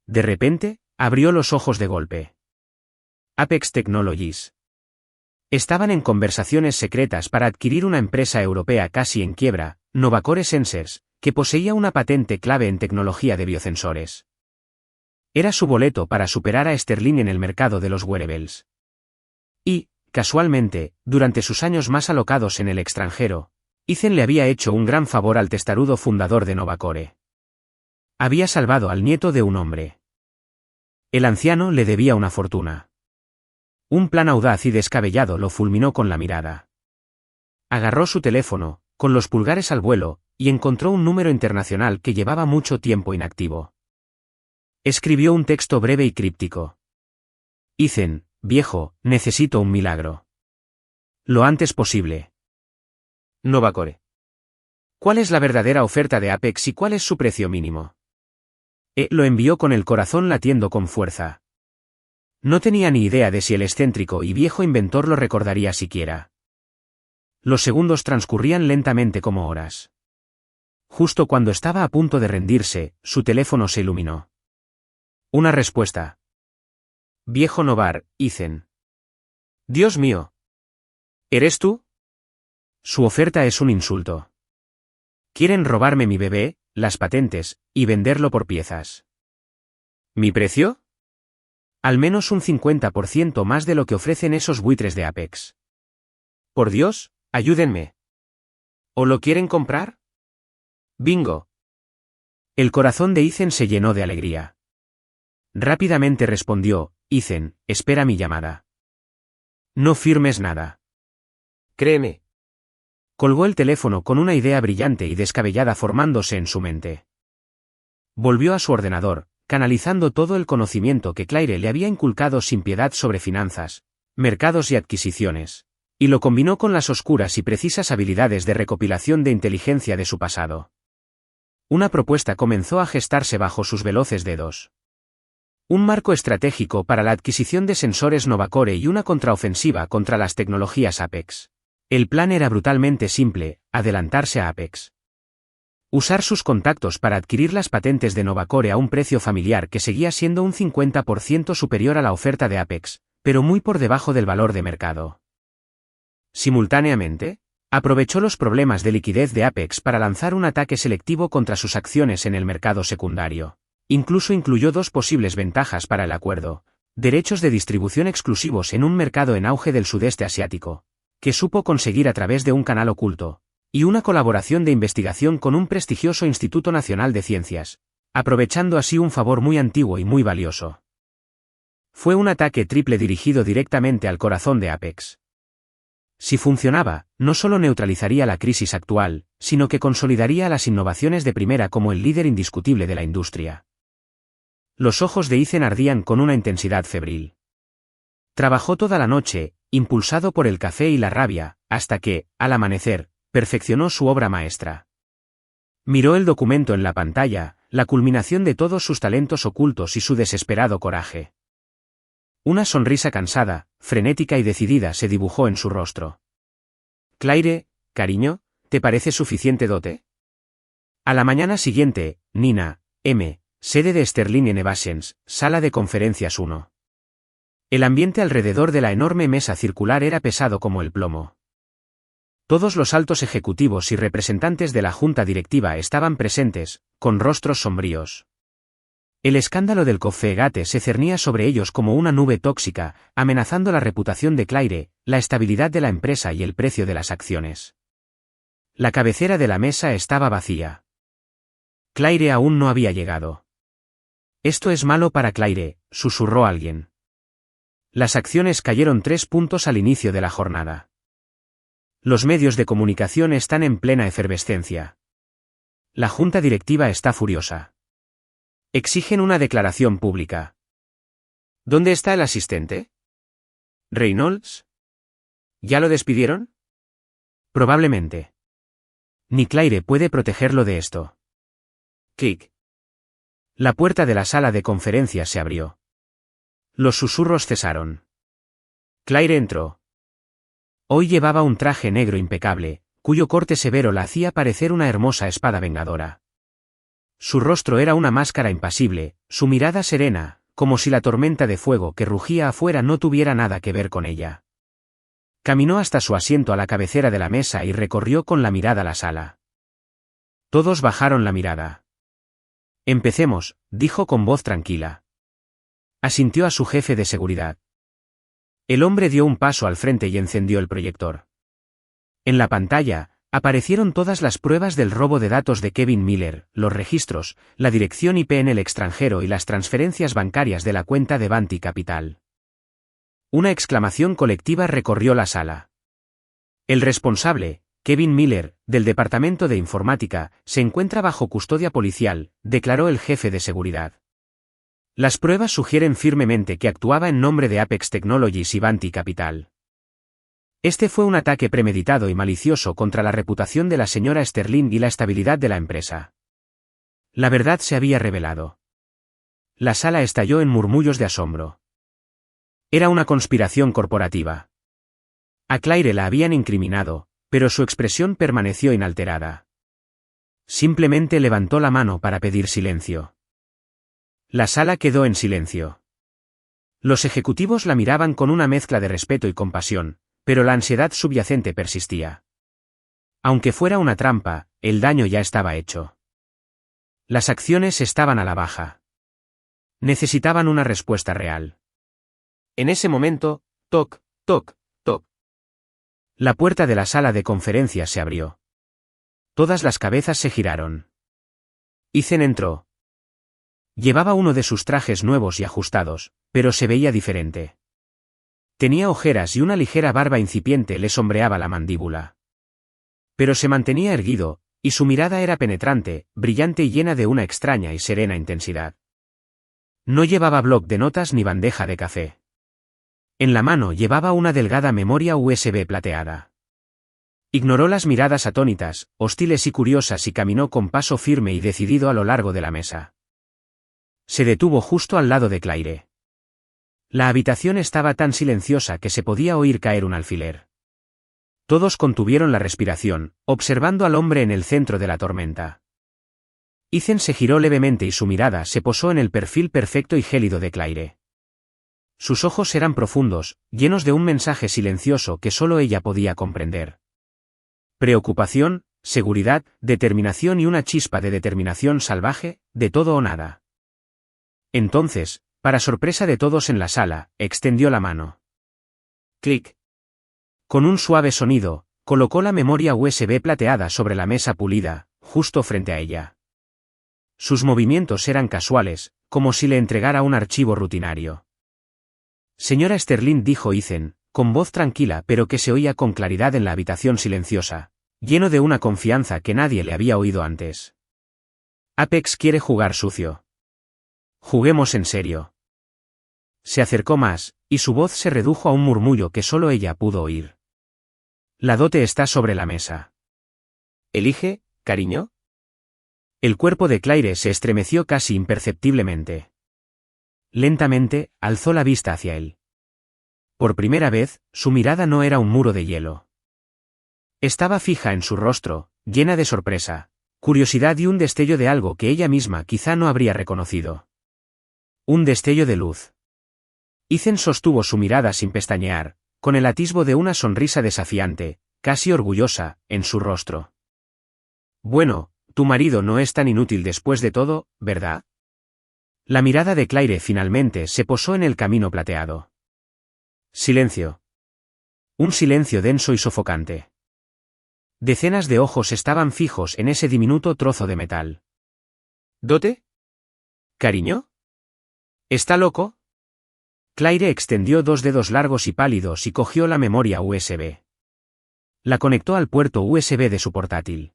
De repente, abrió los ojos de golpe. Apex Technologies. Estaban en conversaciones secretas para adquirir una empresa europea casi en quiebra, Novacore Sensors, que poseía una patente clave en tecnología de biosensores. Era su boleto para superar a Sterling en el mercado de los wearables. Y, casualmente, durante sus años más alocados en el extranjero, Ethan le había hecho un gran favor al testarudo fundador de Novacore. Había salvado al nieto de un hombre. El anciano le debía una fortuna. Un plan audaz y descabellado lo fulminó con la mirada. Agarró su teléfono, con los pulgares al vuelo, y encontró un número internacional que llevaba mucho tiempo inactivo. Escribió un texto breve y críptico. Ethan, viejo, necesito un milagro. Lo antes posible. Novacore. ¿Cuál es la verdadera oferta de Apex y cuál es su precio mínimo? Lo envió con el corazón latiendo con fuerza. No tenía ni idea de si el excéntrico y viejo inventor lo recordaría siquiera. Los segundos transcurrían lentamente como horas. Justo cuando estaba a punto de rendirse, su teléfono se iluminó. Una respuesta. Viejo Novar, Ethan. Dios mío. ¿Eres tú? Su oferta es un insulto. Quieren robarme mi bebé, las patentes, y venderlo por piezas. ¿Mi precio? Al menos un 50% más de lo que ofrecen esos buitres de Apex. Por Dios, ayúdenme. ¿O lo quieren comprar? Bingo. El corazón de Ethan se llenó de alegría. Rápidamente respondió, Ethan, espera mi llamada. No firmes nada. Créeme. Colgó el teléfono con una idea brillante y descabellada formándose en su mente. Volvió a su ordenador, canalizando todo el conocimiento que Claire le había inculcado sin piedad sobre finanzas, mercados y adquisiciones, y lo combinó con las oscuras y precisas habilidades de recopilación de inteligencia de su pasado. Una propuesta comenzó a gestarse bajo sus veloces dedos. Un marco estratégico para la adquisición de sensores Novacore y una contraofensiva contra las tecnologías Apex. El plan era brutalmente simple, adelantarse a Apex. Usar sus contactos para adquirir las patentes de Novacore a un precio familiar que seguía siendo un 50% superior a la oferta de Apex, pero muy por debajo del valor de mercado. Simultáneamente, aprovechó los problemas de liquidez de Apex para lanzar un ataque selectivo contra sus acciones en el mercado secundario. Incluso incluyó dos posibles ventajas para el acuerdo: derechos de distribución exclusivos en un mercado en auge del sudeste asiático, que supo conseguir a través de un canal oculto, y una colaboración de investigación con un prestigioso Instituto Nacional de Ciencias, aprovechando así un favor muy antiguo y muy valioso. Fue un ataque triple dirigido directamente al corazón de Apex. Si funcionaba, no solo neutralizaría la crisis actual, sino que consolidaría las innovaciones de primera como el líder indiscutible de la industria. Los ojos de Ethan ardían con una intensidad febril. Trabajó toda la noche, impulsado por el café y la rabia, hasta que, al amanecer, perfeccionó su obra maestra. Miró el documento en la pantalla, la culminación de todos sus talentos ocultos y su desesperado coraje. Una sonrisa cansada, frenética y decidida se dibujó en su rostro. Claire, cariño, ¿te parece suficiente dote? A la mañana siguiente, Nina, M., sede de Sterling Innovations, sala de conferencias 1. El ambiente alrededor de la enorme mesa circular era pesado como el plomo. Todos los altos ejecutivos y representantes de la junta directiva estaban presentes, con rostros sombríos. El escándalo del Coffee-Gate se cernía sobre ellos como una nube tóxica, amenazando la reputación de Claire, la estabilidad de la empresa y el precio de las acciones. La cabecera de la mesa estaba vacía. Claire aún no había llegado. Esto es malo para Claire, susurró alguien. Las acciones cayeron 3 puntos al inicio de la jornada. Los medios de comunicación están en plena efervescencia. La junta directiva está furiosa. Exigen una declaración pública. ¿Dónde está el asistente? ¿Reynolds? ¿Ya lo despidieron? Probablemente. Ni Claire puede protegerlo de esto. Clic. La puerta de la sala de conferencias se abrió. Los susurros cesaron. Claire entró. Hoy llevaba un traje negro impecable, cuyo corte severo la hacía parecer una hermosa espada vengadora. Su rostro era una máscara impasible, su mirada serena, como si la tormenta de fuego que rugía afuera no tuviera nada que ver con ella. Caminó hasta su asiento a la cabecera de la mesa y recorrió con la mirada la sala. Todos bajaron la mirada. Empecemos, dijo con voz tranquila. Asintió a su jefe de seguridad. El hombre dio un paso al frente y encendió el proyector. En la pantalla, aparecieron todas las pruebas del robo de datos de Kevin Miller, los registros, la dirección IP en el extranjero y las transferencias bancarias de la cuenta de Vanti Capital. Una exclamación colectiva recorrió la sala. El responsable, Kevin Miller, del Departamento de Informática, se encuentra bajo custodia policial, declaró el jefe de seguridad. Las pruebas sugieren firmemente que actuaba en nombre de Apex Technologies y Vanti Capital. Este fue un ataque premeditado y malicioso contra la reputación de la señora Sterling y la estabilidad de la empresa. La verdad se había revelado. La sala estalló en murmullos de asombro. Era una conspiración corporativa. A Claire la habían incriminado, pero su expresión permaneció inalterada. Simplemente levantó la mano para pedir silencio. La sala quedó en silencio. Los ejecutivos la miraban con una mezcla de respeto y compasión, pero la ansiedad subyacente persistía. Aunque fuera una trampa, el daño ya estaba hecho. Las acciones estaban a la baja. Necesitaban una respuesta real. En ese momento, toc, toc, toc. La puerta de la sala de conferencias se abrió. Todas las cabezas se giraron. Ethan entró. Llevaba uno de sus trajes nuevos y ajustados, pero se veía diferente. Tenía ojeras y una ligera barba incipiente le sombreaba la mandíbula. Pero se mantenía erguido, y su mirada era penetrante, brillante y llena de una extraña y serena intensidad. No llevaba bloc de notas ni bandeja de café. En la mano llevaba una delgada memoria USB plateada. Ignoró las miradas atónitas, hostiles y curiosas y caminó con paso firme y decidido a lo largo de la mesa. Se detuvo justo al lado de Claire. La habitación estaba tan silenciosa que se podía oír caer un alfiler. Todos contuvieron la respiración, observando al hombre en el centro de la tormenta. Ethan se giró levemente y su mirada se posó en el perfil perfecto y gélido de Claire. Sus ojos eran profundos, llenos de un mensaje silencioso que solo ella podía comprender. Preocupación, seguridad, determinación y una chispa de determinación salvaje, de todo o nada. Entonces, para sorpresa de todos en la sala, extendió la mano. Clic. Con un suave sonido, colocó la memoria USB plateada sobre la mesa pulida, justo frente a ella. Sus movimientos eran casuales, como si le entregara un archivo rutinario. Señora Sterling, dijo Ethan, con voz tranquila pero que se oía con claridad en la habitación silenciosa, lleno de una confianza que nadie le había oído antes. Apex quiere jugar sucio. Juguemos en serio. Se acercó más, y su voz se redujo a un murmullo que solo ella pudo oír. La dote está sobre la mesa. ¿Elige, cariño? El cuerpo de Claire se estremeció casi imperceptiblemente. Lentamente, alzó la vista hacia él. Por primera vez, su mirada no era un muro de hielo. Estaba fija en su rostro, llena de sorpresa, curiosidad y un destello de algo que ella misma quizá no habría reconocido. Un destello de luz. Ethan sostuvo su mirada sin pestañear, con el atisbo de una sonrisa desafiante, casi orgullosa, en su rostro. Bueno, tu marido no es tan inútil después de todo, ¿verdad? La mirada de Claire finalmente se posó en el camino plateado. Silencio. Un silencio denso y sofocante. Decenas de ojos estaban fijos en ese diminuto trozo de metal. ¿Dote? ¿Cariño? ¿Está loco? Claire extendió dos dedos largos y pálidos y cogió la memoria USB. La conectó al puerto USB de su portátil.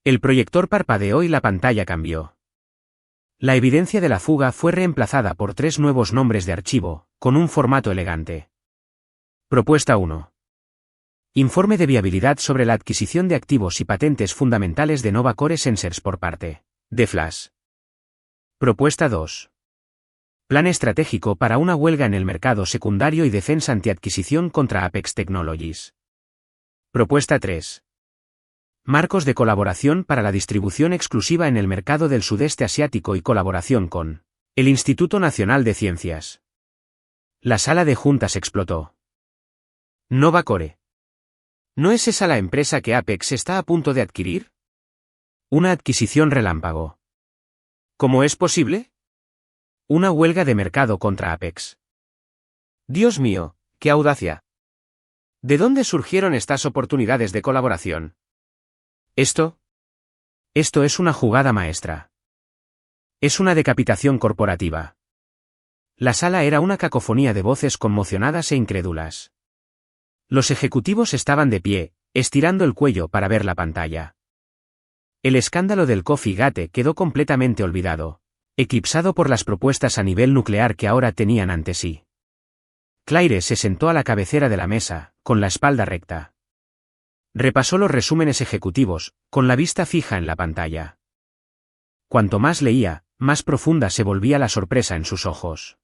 El proyector parpadeó y la pantalla cambió. La evidencia de la fuga fue reemplazada por 3 nuevos nombres de archivo, con un formato elegante. Propuesta 1. Informe de viabilidad sobre la adquisición de activos y patentes fundamentales de Nova Core Sensors por parte de Flash. Propuesta 2. Plan estratégico para una huelga en el mercado secundario y defensa antiadquisición contra Apex Technologies. Propuesta 3. Marcos de colaboración para la distribución exclusiva en el mercado del sudeste asiático y colaboración con el Instituto Nacional de Ciencias. La sala de juntas explotó. Nova Core. ¿No es esa la empresa que Apex está a punto de adquirir? Una adquisición relámpago. ¿Cómo es posible? Una huelga de mercado contra Apex. Dios mío, qué audacia. ¿De dónde surgieron estas oportunidades de colaboración? Esto es una jugada maestra. Es una decapitación corporativa. La sala era una cacofonía de voces conmocionadas e incrédulas. Los ejecutivos estaban de pie, estirando el cuello para ver la pantalla. El escándalo del Coffee Gate quedó completamente olvidado, eclipsado por las propuestas a nivel nuclear que ahora tenían ante sí. Claire se sentó a la cabecera de la mesa, con la espalda recta. Repasó los resúmenes ejecutivos, con la vista fija en la pantalla. Cuanto más leía, más profunda se volvía la sorpresa en sus ojos.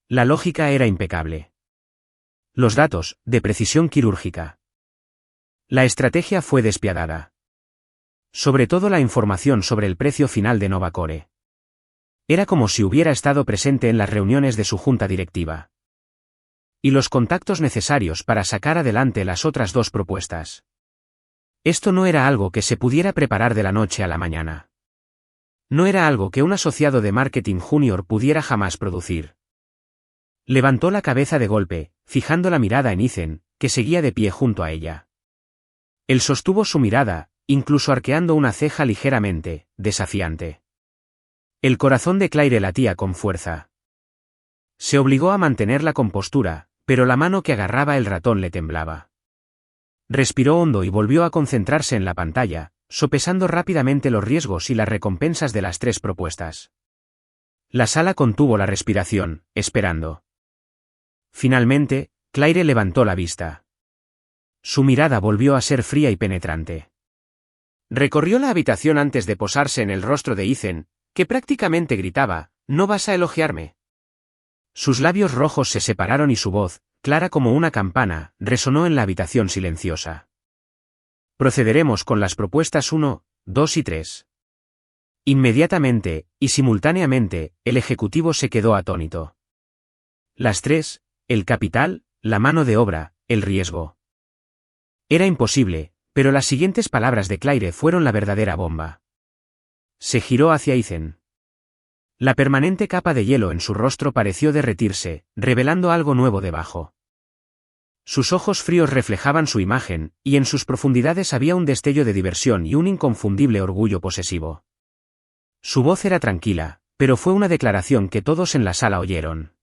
La lógica era impecable. Los datos, de precisión quirúrgica. La estrategia fue despiadada. Sobre todo la información sobre el precio final de Novacore. Era como si hubiera estado presente en las reuniones de su junta directiva. Y los contactos necesarios para sacar adelante las otras dos propuestas. Esto no era algo que se pudiera preparar de la noche a la mañana. No era algo que un asociado de marketing junior pudiera jamás producir. Levantó la cabeza de golpe, fijando la mirada en Ethan, que seguía de pie junto a ella. Él sostuvo su mirada, incluso arqueando una ceja ligeramente, desafiante. El corazón de Claire latía con fuerza. Se obligó a mantener la compostura, pero la mano que agarraba el ratón le temblaba. Respiró hondo y volvió a concentrarse en la pantalla, sopesando rápidamente los riesgos y las recompensas de las tres propuestas. La sala contuvo la respiración, esperando. Finalmente, Claire levantó la vista. Su mirada volvió a ser fría y penetrante. Recorrió la habitación antes de posarse en el rostro de Ethan, que prácticamente gritaba, «¿No vas a elogiarme?». Sus labios rojos se separaron y su voz, clara como una campana, resonó en la habitación silenciosa. Procederemos con las propuestas 1, 2 y 3. Inmediatamente, y simultáneamente, el ejecutivo se quedó atónito. Las tres, el capital, la mano de obra, el riesgo. Era imposible, pero las siguientes palabras de Claire fueron la verdadera bomba. Se giró hacia Ethan. La permanente capa de hielo en su rostro pareció derretirse, revelando algo nuevo debajo. Sus ojos fríos reflejaban su imagen, y en sus profundidades había un destello de diversión y un inconfundible orgullo posesivo. Su voz era tranquila, pero fue una declaración que todos en la sala oyeron.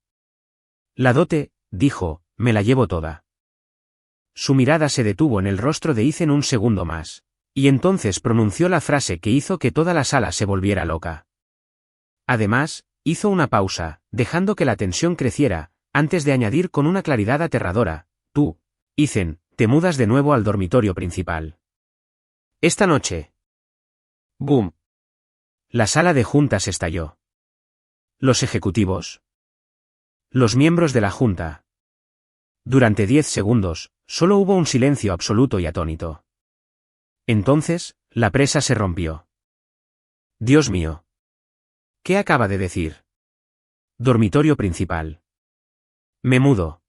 La dote, dijo, me la llevo toda. Su mirada se detuvo en el rostro de Ethan un segundo más, y entonces pronunció la frase que hizo que toda la sala se volviera loca. Además, hizo una pausa, dejando que la tensión creciera, antes de añadir con una claridad aterradora, tú, Ethan, te mudas de nuevo al dormitorio principal. Esta noche. ¡Boom! La sala de juntas estalló. Los ejecutivos. Los miembros de la junta. Durante 10 segundos, solo hubo un silencio absoluto y atónito. Entonces, la presa se rompió. Dios mío. ¿Qué acaba de decir? Dormitorio principal. Me mudo.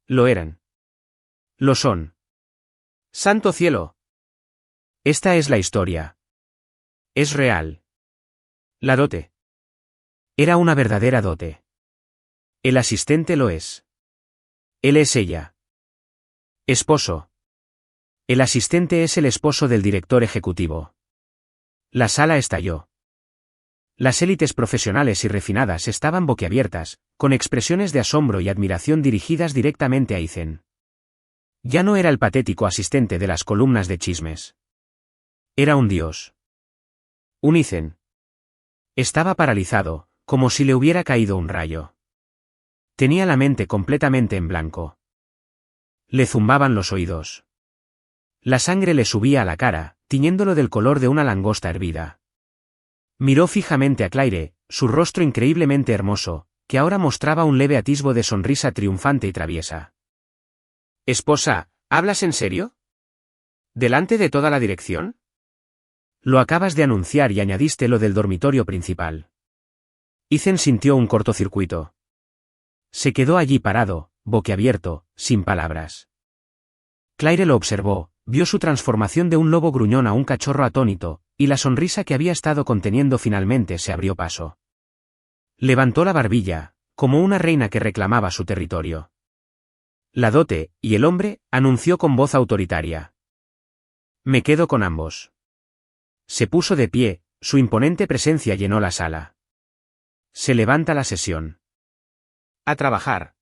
Lo eran. Lo son. ¡Santo cielo! Esta es la historia. Es real. La dote. Era una verdadera dote. El asistente lo es. Él es ella. Esposo. El asistente es el esposo del director ejecutivo. La sala estalló. Las élites profesionales y refinadas estaban boquiabiertas, con expresiones de asombro y admiración dirigidas directamente a Ethan. Ya no era el patético asistente de las columnas de chismes. Era un dios. Un Ethan. Estaba paralizado, como si le hubiera caído un rayo. Tenía la mente completamente en blanco. Le zumbaban los oídos. La sangre le subía a la cara, tiñéndolo del color de una langosta hervida. Miró fijamente a Claire, su rostro increíblemente hermoso, que ahora mostraba un leve atisbo de sonrisa triunfante y traviesa. «Esposa, ¿hablas en serio? ¿Delante de toda la dirección?» Lo acabas de anunciar y añadiste lo del dormitorio principal. Ethan sintió un cortocircuito. Se quedó allí parado, boquiabierto, sin palabras. Claire lo observó, vio su transformación de un lobo gruñón a un cachorro atónito, y la sonrisa que había estado conteniendo finalmente se abrió paso. Levantó la barbilla, como una reina que reclamaba su territorio. La dote, y el hombre, anunció con voz autoritaria. Me quedo con ambos. Se puso de pie, su imponente presencia llenó la sala. Se levanta la sesión. A trabajar.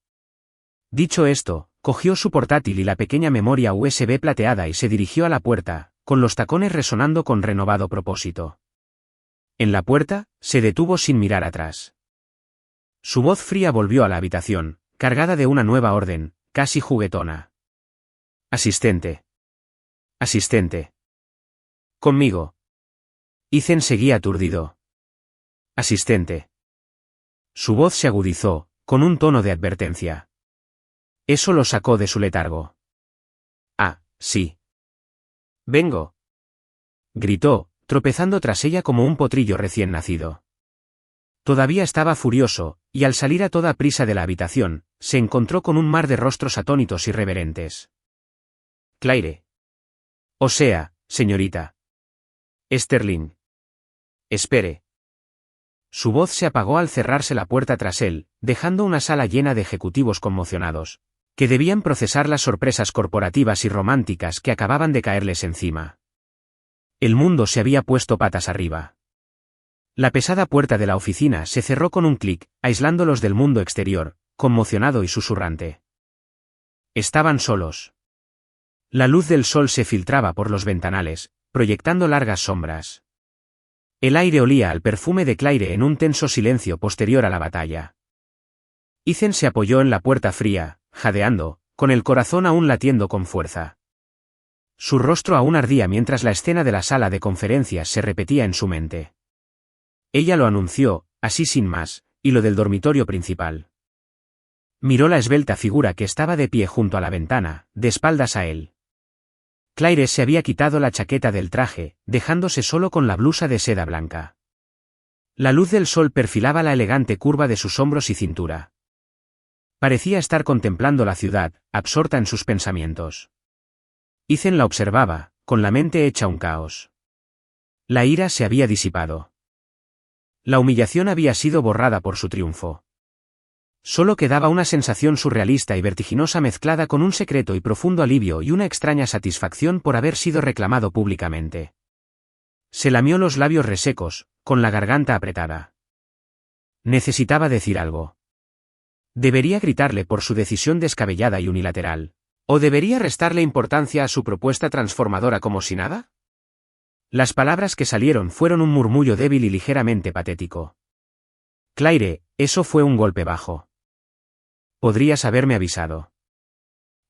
Dicho esto, cogió su portátil y la pequeña memoria USB plateada y se dirigió a la puerta, con los tacones resonando con renovado propósito. En la puerta, se detuvo sin mirar atrás. Su voz fría volvió a la habitación, cargada de una nueva orden, casi juguetona. Asistente. Asistente. Conmigo. Ethan seguía aturdido. Asistente. Su voz se agudizó, con un tono de advertencia. Eso lo sacó de su letargo. Ah, sí. Vengo. Gritó, tropezando tras ella como un potrillo recién nacido. Todavía estaba furioso, y al salir a toda prisa de la habitación, se encontró con un mar de rostros atónitos y reverentes. Claire. O sea, señorita. Sterling. Espere. Su voz se apagó al cerrarse la puerta tras él, dejando una sala llena de ejecutivos conmocionados, que debían procesar las sorpresas corporativas y románticas que acababan de caerles encima. El mundo se había puesto patas arriba. La pesada puerta de la oficina se cerró con un clic, aislándolos del mundo exterior, conmocionado y susurrante. Estaban solos. La luz del sol se filtraba por los ventanales, proyectando largas sombras. El aire olía al perfume de Claire en un tenso silencio posterior a la batalla. Ethan se apoyó en la puerta fría, jadeando, con el corazón aún latiendo con fuerza. Su rostro aún ardía mientras la escena de la sala de conferencias se repetía en su mente. Ella lo anunció, así sin más, y lo del dormitorio principal. Miró la esbelta figura que estaba de pie junto a la ventana, de espaldas a él. Claire se había quitado la chaqueta del traje, dejándose solo con la blusa de seda blanca. La luz del sol perfilaba la elegante curva de sus hombros y cintura. Parecía estar contemplando la ciudad, absorta en sus pensamientos. Ethan la observaba, con la mente hecha un caos. La ira se había disipado. La humillación había sido borrada por su triunfo. Solo quedaba una sensación surrealista y vertiginosa mezclada con un secreto y profundo alivio y una extraña satisfacción por haber sido reclamado públicamente. Se lamió los labios resecos, con la garganta apretada. Necesitaba decir algo. ¿Debería gritarle por su decisión descabellada y unilateral? ¿O debería restarle importancia a su propuesta transformadora como si nada? Las palabras que salieron fueron un murmullo débil y ligeramente patético. Claire, eso fue un golpe bajo. Podrías haberme avisado.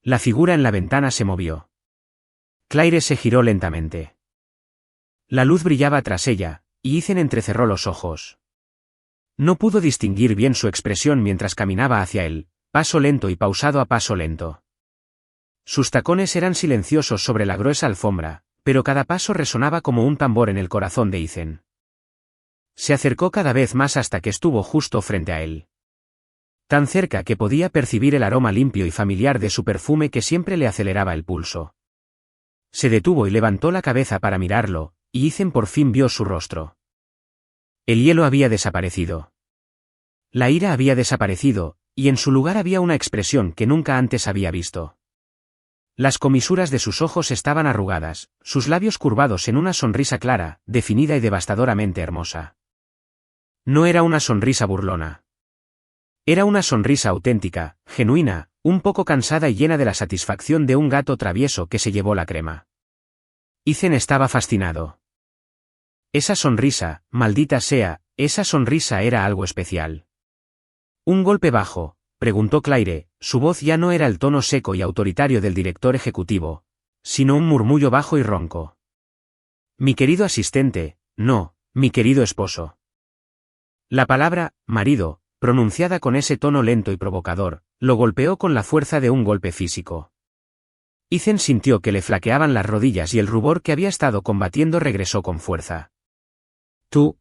La figura en la ventana se movió. Claire se giró lentamente. La luz brillaba tras ella, y Ethan entrecerró los ojos. No pudo distinguir bien su expresión mientras caminaba hacia él, paso lento y pausado a paso lento. Sus tacones eran silenciosos sobre la gruesa alfombra, pero cada paso resonaba como un tambor en el corazón de Ethan. Se acercó cada vez más hasta que estuvo justo frente a él. Tan cerca que podía percibir el aroma limpio y familiar de su perfume que siempre le aceleraba el pulso. Se detuvo y levantó la cabeza para mirarlo, y Ethan por fin vio su rostro. El hielo había desaparecido. La ira había desaparecido, y en su lugar había una expresión que nunca antes había visto. Las comisuras de sus ojos estaban arrugadas, sus labios curvados en una sonrisa clara, definida y devastadoramente hermosa. No era una sonrisa burlona. Era una sonrisa auténtica, genuina, un poco cansada y llena de la satisfacción de un gato travieso que se llevó la crema. Ethan estaba fascinado. Esa sonrisa, maldita sea, esa sonrisa era algo especial. ¿Un golpe bajo?, preguntó Claire, su voz ya no era el tono seco y autoritario del director ejecutivo, sino un murmullo bajo y ronco. Mi querido asistente, no, mi querido esposo. La palabra, marido, pronunciada con ese tono lento y provocador, lo golpeó con la fuerza de un golpe físico. Ethan sintió que le flaqueaban las rodillas y el rubor que había estado combatiendo regresó con fuerza. Tú.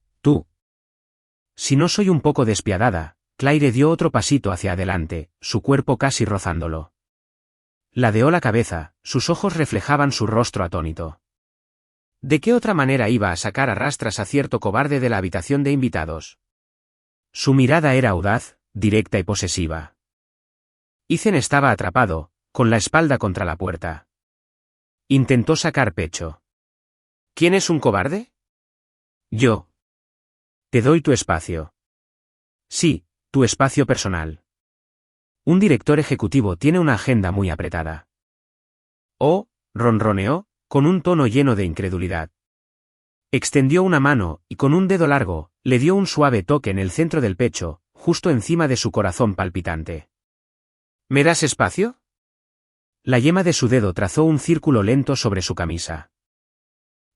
Si no soy un poco despiadada, Claire dio otro pasito hacia adelante, su cuerpo casi rozándolo. Ladeó la cabeza, sus ojos reflejaban su rostro atónito. ¿De qué otra manera iba a sacar a rastras a cierto cobarde de la habitación de invitados? Su mirada era audaz, directa y posesiva. Ethan estaba atrapado, con la espalda contra la puerta. Intentó sacar pecho. ¿Quién es un cobarde? Yo. Te doy tu espacio. Sí, tu espacio personal. Un director ejecutivo tiene una agenda muy apretada. Oh, ronroneó, con un tono lleno de incredulidad. Extendió una mano, y con un dedo largo, le dio un suave toque en el centro del pecho, justo encima de su corazón palpitante. ¿Me das espacio? La yema de su dedo trazó un círculo lento sobre su camisa.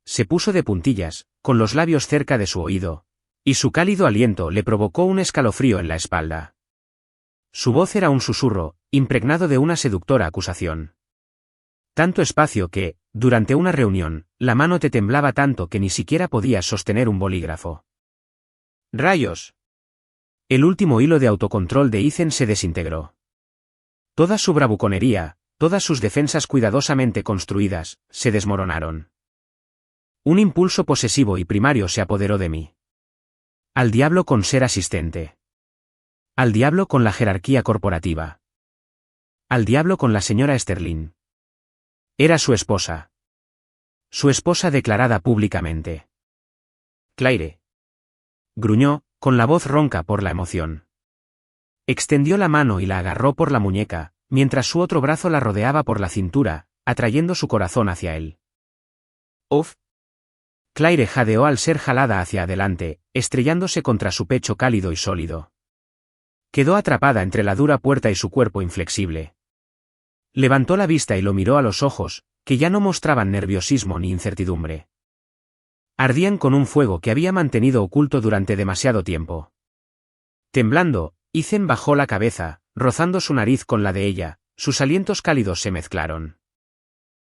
Se puso de puntillas, con los labios cerca de su oído, Y su cálido aliento le provocó un escalofrío en la espalda. Su voz era un susurro, impregnado de una seductora acusación. Tanto espacio que, durante una reunión, la mano te temblaba tanto que ni siquiera podías sostener un bolígrafo. ¡Rayos! El último hilo de autocontrol de Ethan se desintegró. Toda su bravuconería, todas sus defensas cuidadosamente construidas, se desmoronaron. Un impulso posesivo y primario se apoderó de mí. Al diablo con ser asistente. Al diablo con la jerarquía corporativa. Al diablo con la señora Sterling. Era su esposa. Su esposa declarada públicamente. Claire. Gruñó, con la voz ronca por la emoción. Extendió la mano y la agarró por la muñeca, mientras su otro brazo la rodeaba por la cintura, atrayendo su corazón hacia él. ¡Uf! Claire jadeó al ser jalada hacia adelante, estrellándose contra su pecho cálido y sólido. Quedó atrapada entre la dura puerta y su cuerpo inflexible. Levantó la vista y lo miró a los ojos, que ya no mostraban nerviosismo ni incertidumbre. Ardían con un fuego que había mantenido oculto durante demasiado tiempo. Temblando, Ethan bajó la cabeza, rozando su nariz con la de ella, sus alientos cálidos se mezclaron.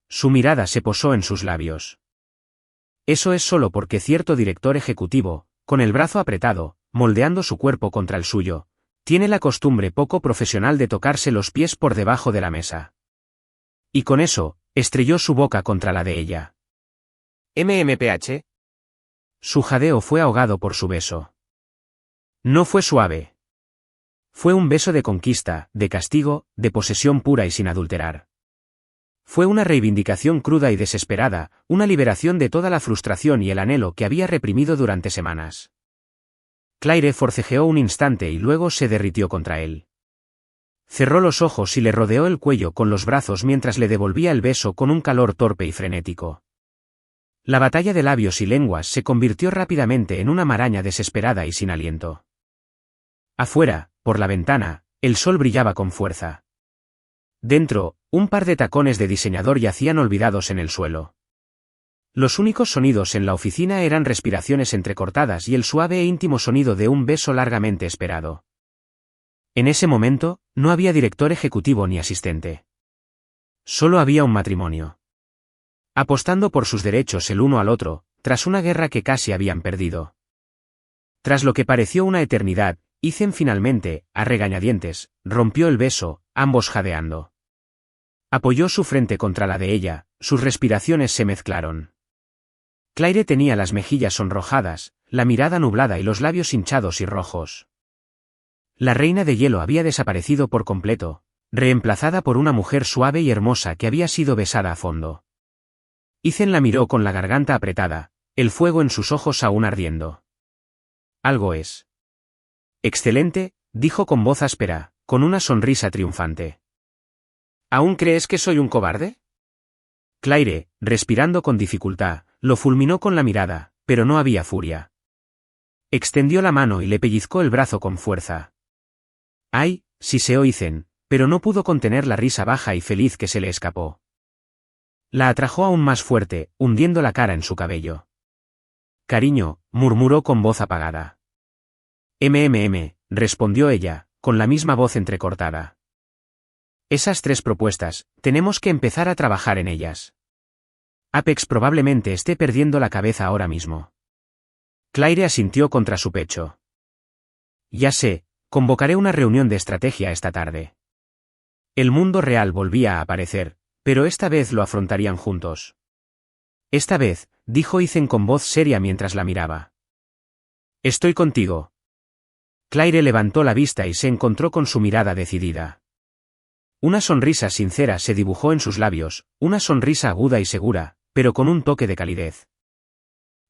Su mirada se posó en sus labios. Eso es solo porque cierto director ejecutivo, con el brazo apretado, moldeando su cuerpo contra el suyo, tiene la costumbre poco profesional de tocarse los pies por debajo de la mesa. Y con eso, estrelló su boca contra la de ella. ¿MMPH? Su jadeo fue ahogado por su beso. No fue suave. Fue un beso de conquista, de castigo, de posesión pura y sin adulterar. Fue una reivindicación cruda y desesperada, una liberación de toda la frustración y el anhelo que había reprimido durante semanas. Claire forcejeó un instante y luego se derritió contra él. Cerró los ojos y le rodeó el cuello con los brazos mientras le devolvía el beso con un calor torpe y frenético. La batalla de labios y lenguas se convirtió rápidamente en una maraña desesperada y sin aliento. Afuera, por la ventana, el sol brillaba con fuerza. Dentro, un par de tacones de diseñador yacían olvidados en el suelo. Los únicos sonidos en la oficina eran respiraciones entrecortadas y el suave e íntimo sonido de un beso largamente esperado. En ese momento, no había director ejecutivo ni asistente. Solo había un matrimonio. Apostando por sus derechos el uno al otro, tras una guerra que casi habían perdido. Tras lo que pareció una eternidad, Ethan finalmente, a regañadientes, rompió el beso, ambos jadeando. Apoyó su frente contra la de ella, sus respiraciones se mezclaron. Claire tenía las mejillas sonrojadas, la mirada nublada y los labios hinchados y rojos. La reina de hielo había desaparecido por completo, reemplazada por una mujer suave y hermosa que había sido besada a fondo. Ethan la miró con la garganta apretada, el fuego en sus ojos aún ardiendo. Algo es. Excelente, dijo con voz áspera, con una sonrisa triunfante. ¿Aún crees que soy un cobarde? Claire, respirando con dificultad, lo fulminó con la mirada, pero no había furia. Extendió la mano y le pellizcó el brazo con fuerza. ¡Ay!, siseó Ethan, pero no pudo contener la risa baja y feliz que se le escapó. La atrajo aún más fuerte, hundiendo la cara en su cabello. Cariño, murmuró con voz apagada. Respondió ella, con la misma voz entrecortada. Esas 3 propuestas, tenemos que empezar a trabajar en ellas. Apex probablemente esté perdiendo la cabeza ahora mismo. Claire asintió contra su pecho. Ya sé, convocaré una reunión de estrategia esta tarde. El mundo real volvía a aparecer, pero esta vez lo afrontarían juntos. Esta vez, dijo Ethan con voz seria mientras la miraba. Estoy contigo. Claire levantó la vista y se encontró con su mirada decidida. Una sonrisa sincera se dibujó en sus labios, una sonrisa aguda y segura, pero con un toque de calidez.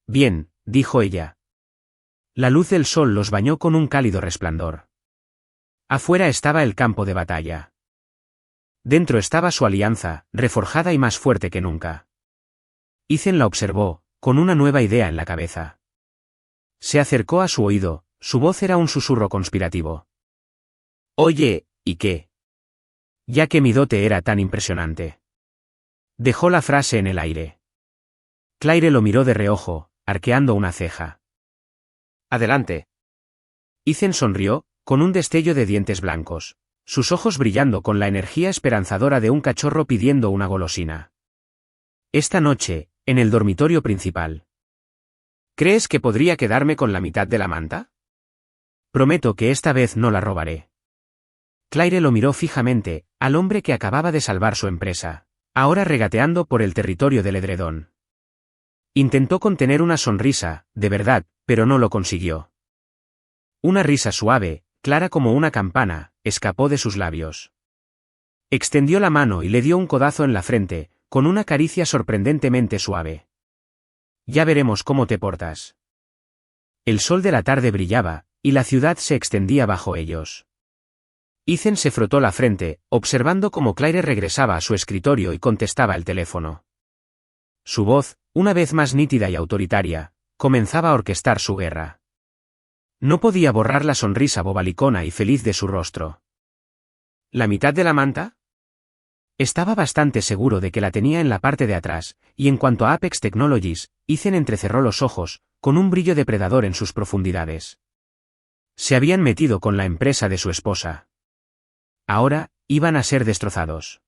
Bien, dijo ella. La luz del sol los bañó con un cálido resplandor. Afuera estaba el campo de batalla. Dentro estaba su alianza, reforjada y más fuerte que nunca. Ethan la observó, con una nueva idea en la cabeza. Se acercó a su oído, su voz era un susurro conspirativo. Oye, ¿y qué? Ya que mi dote era tan impresionante. Dejó la frase en el aire. Claire lo miró de reojo, arqueando una ceja. Adelante. Ethan sonrió, con un destello de dientes blancos, sus ojos brillando con la energía esperanzadora de un cachorro pidiendo una golosina. Esta noche, en el dormitorio principal. ¿Crees que podría quedarme con la mitad de la manta? Prometo que esta vez no la robaré. Claire lo miró fijamente, al hombre que acababa de salvar su empresa, ahora regateando por el territorio del edredón. Intentó contener una sonrisa, de verdad, pero no lo consiguió. Una risa suave, clara como una campana, escapó de sus labios. Extendió la mano y le dio un codazo en la frente, con una caricia sorprendentemente suave. Ya veremos cómo te portas. El sol de la tarde brillaba, y la ciudad se extendía bajo ellos. Ethan se frotó la frente, observando cómo Claire regresaba a su escritorio y contestaba el teléfono. Su voz, una vez más nítida y autoritaria, comenzaba a orquestar su guerra. No podía borrar la sonrisa bobalicona y feliz de su rostro. ¿La mitad de la manta? Estaba bastante seguro de que la tenía en la parte de atrás, y en cuanto a Apex Technologies, Ethan entrecerró los ojos, con un brillo depredador en sus profundidades. Se habían metido con la empresa de su esposa. Ahora, iban a ser destrozados.